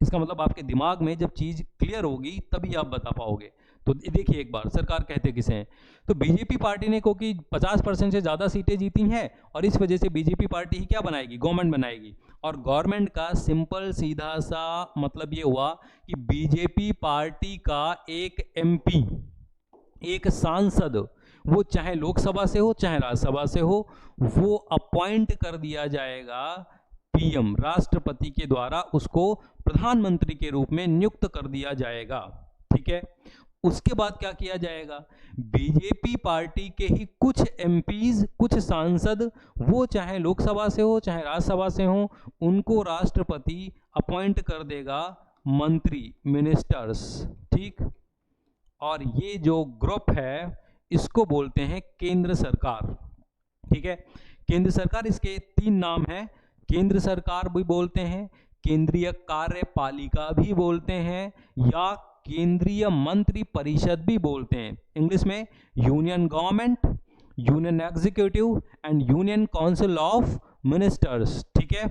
इसका मतलब आपके दिमाग में जब चीज क्लियर होगी तभी आप बता पाओगे। तो देखिए एक बार सरकार कहते किसे हैं, तो बीजेपी पार्टी ने क्योंकि 50% से ज्यादा सीटें जीती हैं और इस वजह से बीजेपी पार्टी ही क्या बनाएगी, गवर्नमेंट बनाएगी। और गवर्नमेंट का सिंपल सीधा सा मतलब ये हुआ कि बीजेपी पार्टी का एक एमपी, एक सांसद, वो चाहे लोकसभा से हो चाहे राज्यसभा से हो, वो अपॉइंट कर दिया जाएगा पीएम, राष्ट्रपति के द्वारा उसको प्रधानमंत्री के रूप में नियुक्त कर दिया जाएगा, ठीक है। उसके बाद क्या किया जाएगा, बीजेपी पार्टी के ही कुछ एमपीज, कुछ सांसद, वो चाहे लोकसभा से हो चाहे राज्यसभा से हो, उनको राष्ट्रपति अपॉइंट कर देगा मंत्री, मिनिस्टर्स, ठीक। और ये जो ग्रुप है इसको बोलते हैं केंद्र सरकार, ठीक है। केंद्र सरकार, इसके तीन नाम हैं, केंद्र सरकार भी बोलते हैं, केंद्रीय कार्यपालिका भी बोलते हैं, या केंद्रीय मंत्री परिषद भी बोलते हैं। इंग्लिश में union government, union executive and union council of ministers, ठीक है।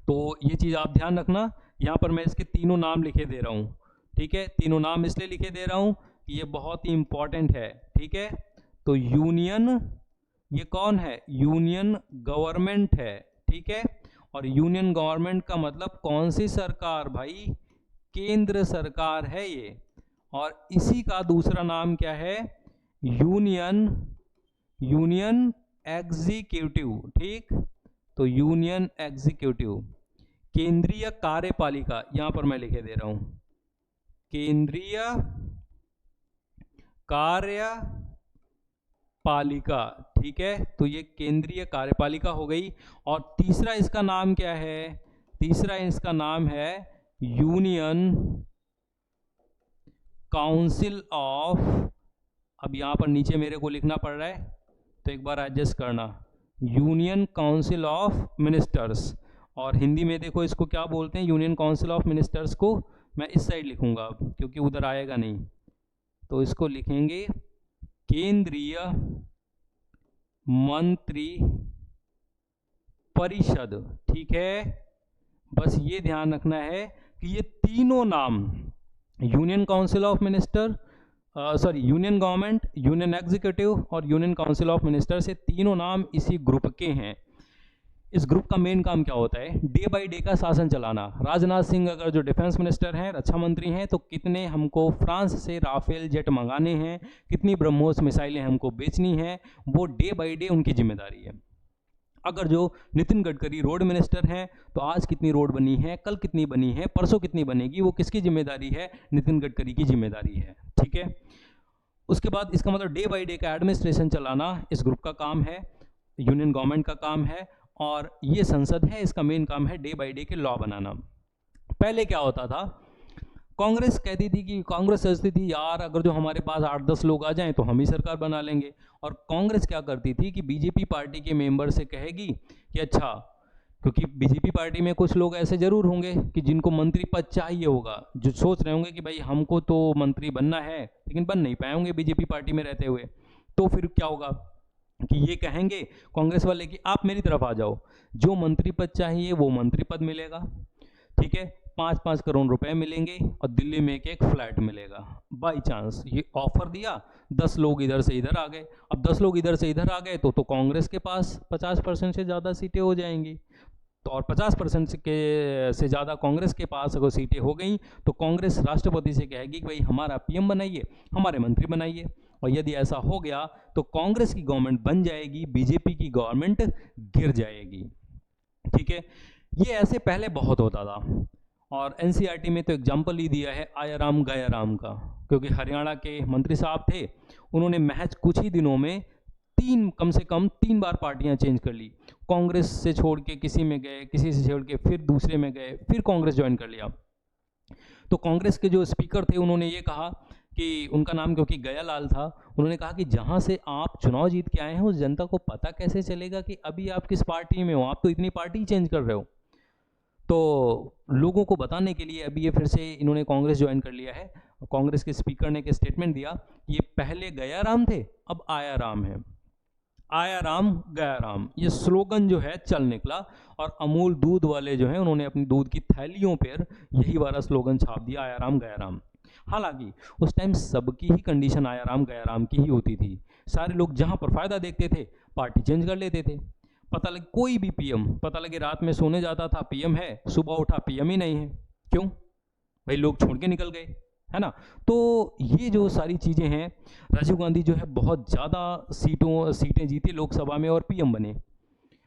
तो ये चीज आप ध्यान रखना, यहां पर मैं इसके तीनों नाम लिखे दे रहा हूं, ठीक है। तीनों नाम इसलिए लिखे दे रहा हूं कि ये बहुत ही इंपॉर्टेंट है, ठीक है। तो यूनियन, ये कौन है, यूनियन गवर्नमेंट है, ठीक है। और यूनियन गवर्नमेंट का मतलब कौन सी सरकार भाई, केंद्र सरकार है ये। और इसी का दूसरा नाम क्या है, यूनियन एग्जीक्यूटिव, ठीक। तो यूनियन एग्जीक्यूटिव, केंद्रीय कार्यपालिका, यहां पर मैं लिखे दे रहा हूं, केंद्रीय कार्यपालिका, ठीक है। तो ये केंद्रीय कार्यपालिका हो गई। और तीसरा इसका नाम क्या है, तीसरा इसका नाम है यूनियन काउंसिल ऑफ, अब यहां पर नीचे मेरे को लिखना पड़ रहा है तो एक बार एडजस्ट करना, यूनियन काउंसिल ऑफ मिनिस्टर्स। और हिंदी में देखो इसको क्या बोलते हैं, यूनियन काउंसिल ऑफ मिनिस्टर्स को मैं इस साइड लिखूंगा क्योंकि उधर आएगा नहीं, तो इसको लिखेंगे केंद्रीय मंत्री परिषद, ठीक है। बस ये ध्यान रखना है कि ये तीनों नाम, union council of minister, union government, union executive और यूनियन काउंसिल ऑफ मिनिस्टर, से तीनों नाम इसी ग्रुप के हैं। इस ग्रुप का मेन काम क्या होता है, डे बाय डे का शासन चलाना। राजनाथ सिंह अगर जो डिफेंस मिनिस्टर हैं, रक्षा मंत्री हैं, तो कितने हमको फ्रांस से राफेल जेट मंगाने हैं, कितनी ब्रह्मोस मिसाइलें हमको बेचनी हैं, वो डे बाय डे उनकी जिम्मेदारी है। अगर जो नितिन गडकरी रोड मिनिस्टर हैं तो आज कितनी रोड बनी है, कल कितनी बनी है, परसों कितनी बनेगी, वो किसकी जिम्मेदारी है? नितिन गडकरी की जिम्मेदारी है। ठीक है, उसके बाद इसका मतलब डे बाय डे का एडमिनिस्ट्रेशन चलाना इस ग्रुप का काम है, यूनियन गवर्नमेंट का काम है, और ये संसद है, इसका मेन काम है डे बाय डे के लॉ बनाना। पहले क्या होता था, कांग्रेस कहती थी कि कांग्रेस सोचती थी यार अगर जो हमारे पास 8-10 लोग आ जाएं तो हम ही सरकार बना लेंगे। और कांग्रेस क्या करती थी कि बीजेपी पार्टी के मेंबर से कहेगी कि अच्छा, क्योंकि बीजेपी पार्टी में कुछ लोग ऐसे जरूर होंगे कि जिनको मंत्री पद चाहिए होगा, जो सोच रहे होंगे कि भाई हमको तो मंत्री बनना है लेकिन बन नहीं पाए होंगे बीजेपी पार्टी में रहते हुए। तो फिर क्या होगा कि ये कहेंगे कांग्रेस वाले कि आप मेरी तरफ आ जाओ, जो मंत्री पद चाहिए वो मंत्री पद मिलेगा, ठीक है, 5-5 करोड़ रुपए मिलेंगे और दिल्ली में एक फ्लैट मिलेगा। बाई चांस ये ऑफर दिया, 10 लोग इधर से इधर आ गए। अब 10 लोग इधर से इधर आ गए तो कांग्रेस के पास 50% से ज़्यादा सीटें हो जाएंगी। तो और 50% से ज़्यादा कांग्रेस के पास अगर सीटें हो गई तो कांग्रेस राष्ट्रपति से कहेगी कि भाई हमारा पीएम बनाइए, हमारे मंत्री बनाइए। और यदि ऐसा हो गया तो कांग्रेस की गवर्नमेंट बन जाएगी, बीजेपी की गवर्नमेंट गिर जाएगी। ठीक है, ये ऐसे पहले बहुत होता था। और एनसीईआरटी में तो एग्जाम्पल ही दिया है आया राम गया राम का, क्योंकि हरियाणा के मंत्री साहब थे, उन्होंने महज कुछ ही दिनों में कम से कम 3 बार पार्टियां चेंज कर ली। कांग्रेस से छोड़ के किसी में गए, किसी से छोड़ के फिर दूसरे में गए, फिर कांग्रेस ज्वाइन कर लिया। तो कांग्रेस के जो स्पीकर थे उन्होंने ये कहा कि उनका नाम क्योंकि गयालाल था, उन्होंने कहा कि जहां से आप चुनाव जीत के आए हैं उस जनता को पता कैसे चलेगा कि अभी आप किस पार्टी में हो, आप तो इतनी पार्टी चेंज कर रहे हो। तो लोगों को बताने के लिए अभी ये फिर से इन्होंने कांग्रेस ज्वाइन कर लिया है। कांग्रेस के स्पीकर ने एक स्टेटमेंट दिया, ये पहले गया राम थे अब आया राम है, आया राम गया राम, ये स्लोगन जो है चल निकला। और अमूल दूध वाले जो हैं उन्होंने अपनी दूध की थैलियों पर यही वाला स्लोगन छाप दिया, आया राम गया राम। हालांकि उस टाइम सबकी ही कंडीशन आया राम गया राम की ही होती थी। सारे लोग जहां पर फायदा देखते थे पार्टी चेंज कर लेते थे। पता लगे कोई भी पीएम, पता लगे रात में सोने जाता था पीएम है, सुबह उठा पीएम ही नहीं है। क्यों भाई, लोग छोड़ के निकल गए, है ना। तो ये जो सारी चीजें हैं, राजीव गांधी जो है बहुत ज्यादा सीटें जीती लोकसभा में और पीएम बने।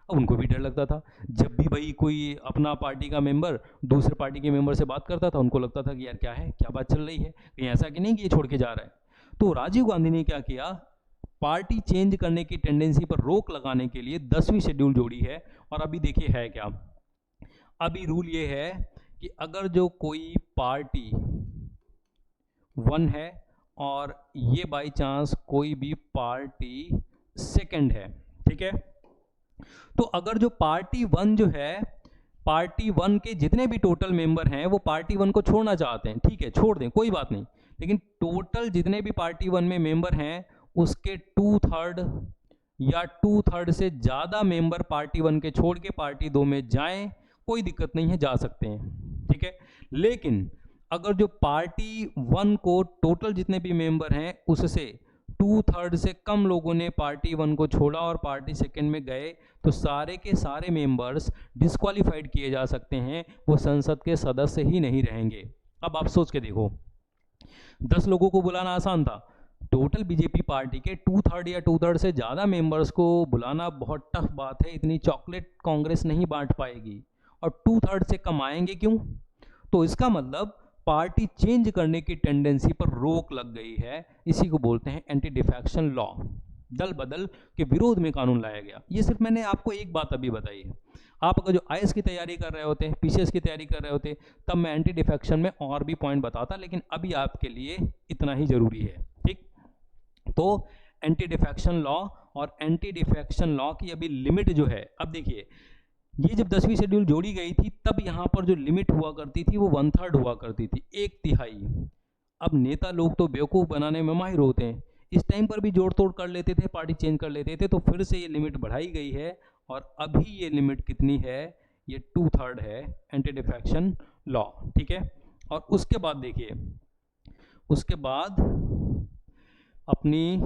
अब उनको भी डर लगता था, जब भी भाई कोई अपना पार्टी का मेंबर दूसरे पार्टी के मेंबर से बात करता था उनको लगता था कि यार क्या है, क्या बात चल रही है, कहीं ऐसा कि नहीं कि ये छोड़ के जा रहा है। तो राजीव गांधी ने क्या किया, पार्टी चेंज करने की टेंडेंसी पर रोक लगाने के लिए 10वीं शेड्यूल जोड़ी है। और अभी देखिए है क्या, अभी रूल ये है कि अगर जो कोई पार्टी 1 है और ये बाई चांस कोई भी पार्टी 2 है, ठीक है, तो अगर जो पार्टी 1 जो है, पार्टी 1 के जितने भी टोटल मेंबर हैं वो पार्टी 1 को छोड़ना चाहते हैं, ठीक है, छोड़ दें कोई बात नहीं, लेकिन टोटल जितने भी पार्टी 1 में मेंबर हैं उसके 2/3 या 2/3 से ज़्यादा मेंबर पार्टी 1 के छोड़ के पार्टी 2 में जाएं, कोई दिक्कत नहीं है, जा सकते हैं, ठीक है। लेकिन अगर जो पार्टी 1 को टोटल जितने भी मेंबर हैं उससे 2/3 से कम लोगों ने पार्टी 1 को छोड़ा और पार्टी 2 में गए तो सारे के सारे मेंबर्स डिस्क्वालीफाइड किए जा सकते हैं, वो संसद के सदस्य ही नहीं रहेंगे। अब आप सोच के देखो, 10 लोगों को बुलाना आसान था, टोटल बीजेपी पार्टी के 2/3 या 2/3 से ज़्यादा मेंबर्स को बुलाना बहुत टफ बात है। इतनी चॉकलेट कांग्रेस नहीं बांट पाएगी, और 2/3 से कम आएंगे क्यों? तो इसका मतलब पार्टी चेंज करने की टेंडेंसी पर रोक लग गई है। इसी को बोलते हैं एंटी डिफेक्शन लॉ, दल बदल के विरोध में कानून लाया गया। ये सिर्फ मैंने आपको एक बात अभी बताई है। आप अगर जो आईएएस की तैयारी कर रहे होते, पीसीएस की तैयारी कर रहे होते, तब मैं एंटी डिफेक्शन में और भी पॉइंट बताता, लेकिन अभी आपके लिए इतना ही जरूरी है, ठीक। तो एंटी डिफेक्शन लॉ, और एंटी डिफेक्शन लॉ की अभी लिमिट जो है, अब देखिए ये जब 10वीं शेड्यूल जोड़ी गई थी तब यहाँ पर जो लिमिट हुआ करती थी वो 1/3 हुआ करती थी, 1/3। अब नेता लोग तो बेवकूफ़ बनाने में माहिर होते हैं, इस टाइम पर भी जोड़ तोड़ कर लेते थे, पार्टी चेंज कर लेते थे, तो फिर से ये लिमिट बढ़ाई गई है और अभी ये लिमिट कितनी है, ये 2/3 है एंटी डिफेक्शन लॉ, ठीक है। और उसके बाद देखिए, उसके बाद अपनी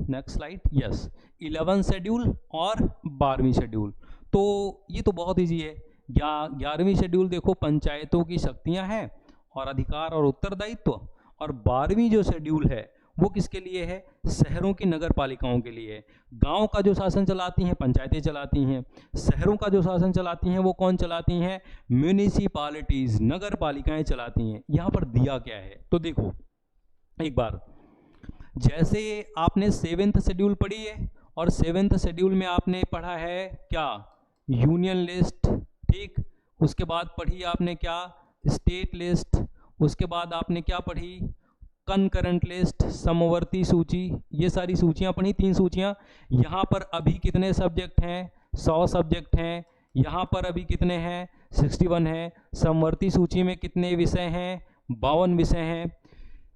नेक्स्ट स्लाइड, यस, 11 शेड्यूल और 12वीं शेड्यूल। तो ये तो बहुत ईजी है। 11वीं शेड्यूल देखो, पंचायतों की शक्तियां हैं और अधिकार और उत्तरदायित्व, और 12वीं जो शेड्यूल है वो किसके लिए है? शहरों की नगर पालिकाओं के लिए है। गांव का जो शासन चलाती हैं पंचायतें चलाती हैं, शहरों का जो शासन चलाती हैं वो कौन चलाती हैं? म्यूनिसिपालिटीज, नगर पालिकाएं चलाती हैं। यहाँ पर दिया क्या है तो देखो एक बार, जैसे आपने 7th शेड्यूल पढ़ी है और 7th शेड्यूल में आपने पढ़ा है क्या? यूनियन लिस्ट, ठीक। उसके बाद पढ़ी आपने क्या? State list. उसके बाद आपने क्या पढ़ी? कनकरेंट लिस्ट, समवर्ती सूची। ये सारी सूचियां पढ़ी, 3 सूचियां। यहाँ पर अभी कितने सब्जेक्ट हैं? 100 सब्जेक्ट हैं। यहाँ पर अभी कितने हैं? 61 हैं। समवर्ती सूची में कितने विषय हैं? 52 विषय हैं।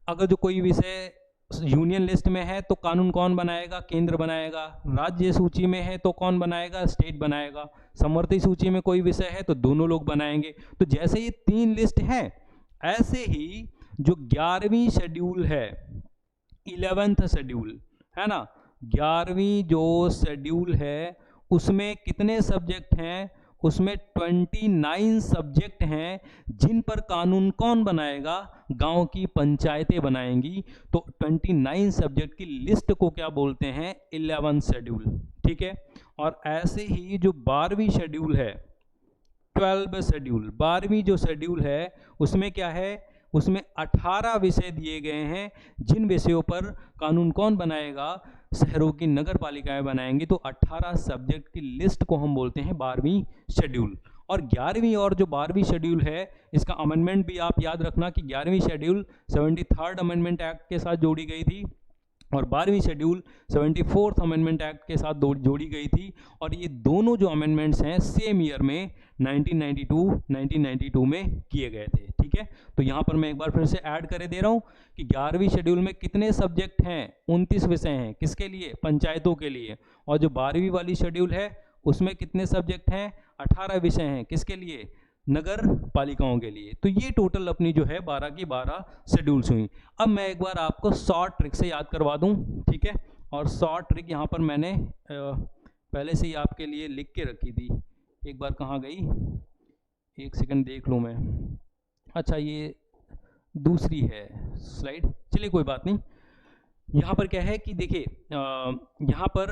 अगर जो कोई विषय यूनियन लिस्ट में है तो कानून कौन बनाएगा? केंद्र बनाएगा। राज्य सूची में है तो कौन बनाएगा? स्टेट बनाएगा। समवर्ती सूची में कोई विषय है तो दोनों लोग बनाएंगे। तो जैसे ये 3 लिस्ट हैं, ऐसे ही जो 11वीं शेड्यूल है, 11th शेड्यूल है ना, 11वीं जो शेड्यूल है उसमें कितने सब्जेक्ट हैं? उसमें 29 सब्जेक्ट हैं जिन पर कानून कौन बनाएगा? गांव की पंचायतें बनाएंगी। तो 29 सब्जेक्ट की लिस्ट को क्या बोलते हैं? 11th शेड्यूल, ठीक है। और ऐसे ही जो 12वीं शेड्यूल है, 12 शेड्यूल, 12वीं जो शेड्यूल है उसमें क्या है? उसमें 18 विषय दिए गए हैं जिन विषयों पर कानून कौन बनाएगा? शहरों की नगर पालिकाएं बनाएंगी। तो 18 सब्जेक्ट की लिस्ट को हम बोलते हैं 12वीं शेड्यूल। और 11वीं और जो 12वीं शेड्यूल है इसका अमेंडमेंट भी आप याद रखना कि 11वीं शेड्यूल 73rd अमेंडमेंट एक्ट के साथ जोड़ी गई थी और 12वीं शेड्यूल 74th अमेंडमेंट एक्ट के साथ जोड़ी गई थी। और ये दोनों जो अमेंडमेंट्स हैं सेम ईयर में 1992 में किए गए थे, ठीक है। तो यहाँ पर मैं एक बार फिर से ऐड करे दे रहा हूँ कि 11वीं शेड्यूल में कितने सब्जेक्ट हैं? 29 विषय हैं। किसके लिए? पंचायतों के लिए। और जो 12वीं वाली शेड्यूल है उसमें कितने सब्जेक्ट हैं? 18 विषय हैं। किसके लिए? नगर पालिकाओं के लिए। तो ये टोटल अपनी जो है 12 की 12 शेड्यूल्स हुई। अब मैं एक बार आपको शॉर्ट ट्रिक से याद करवा दूं, ठीक है। और शॉर्ट ट्रिक यहाँ पर मैंने पहले से ही आपके लिए लिख के रखी थी। एक बार कहाँ गई? एक सेकंड देख लूँ मैं। अच्छा, ये दूसरी है स्लाइड, चलिए कोई बात नहीं। यहाँ पर क्या है कि देखिए, यहाँ पर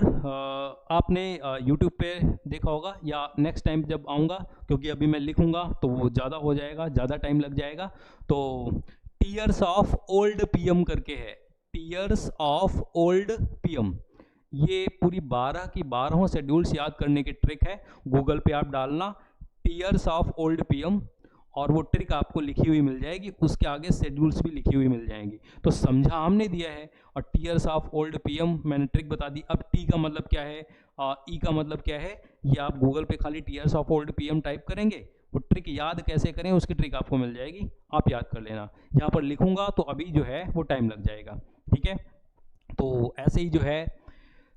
आपने YouTube पे देखा होगा या नेक्स्ट टाइम जब आऊँगा, क्योंकि अभी मैं लिखूँगा तो वो ज़्यादा हो जाएगा, ज़्यादा टाइम लग जाएगा। तो टीयर्स ऑफ ओल्ड पीएम करके है, टीयर्स ऑफ ओल्ड पीएम। ये पूरी 12 की 12 शेड्यूल्स याद करने की ट्रिक है। गूगल पे आप डालना टीयर्स ऑफ ओल्ड पीएम और वो ट्रिक आपको लिखी हुई मिल जाएगी। उसके आगे शेड्यूल्स भी लिखी हुई मिल जाएंगी। तो समझा हमने दिया है और टीयर्स ऑफ ओल्ड पीएम मैंने ट्रिक बता दी। अब टी का मतलब क्या है, ई का मतलब क्या है, ये आप गूगल पे खाली tears of old PM type करेंगे, वो ट्रिक याद कैसे करें उसकी ट्रिक आपको मिल जाएगी, आप याद कर लेना। यहाँ पर लिखूंगा तो अभी जो है वो टाइम लग जाएगा, ठीक है। तो ऐसे ही जो है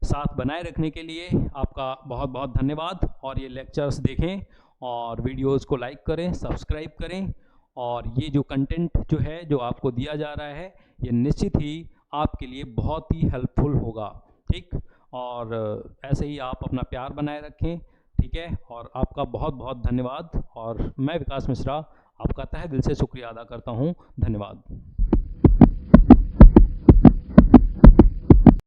साथ बनाए रखने के लिए आपका बहुत बहुत धन्यवाद। और ये लेक्चर्स देखें और वीडियोस को लाइक करें, सब्सक्राइब करें। और ये जो कंटेंट जो है जो आपको दिया जा रहा है ये निश्चित ही आपके लिए बहुत ही हेल्पफुल होगा, ठीक। और ऐसे ही आप अपना प्यार बनाए रखें, ठीक है। और आपका बहुत बहुत धन्यवाद। और मैं विकास मिश्रा आपका तहे दिल से शुक्रिया अदा करता हूँ। धन्यवाद।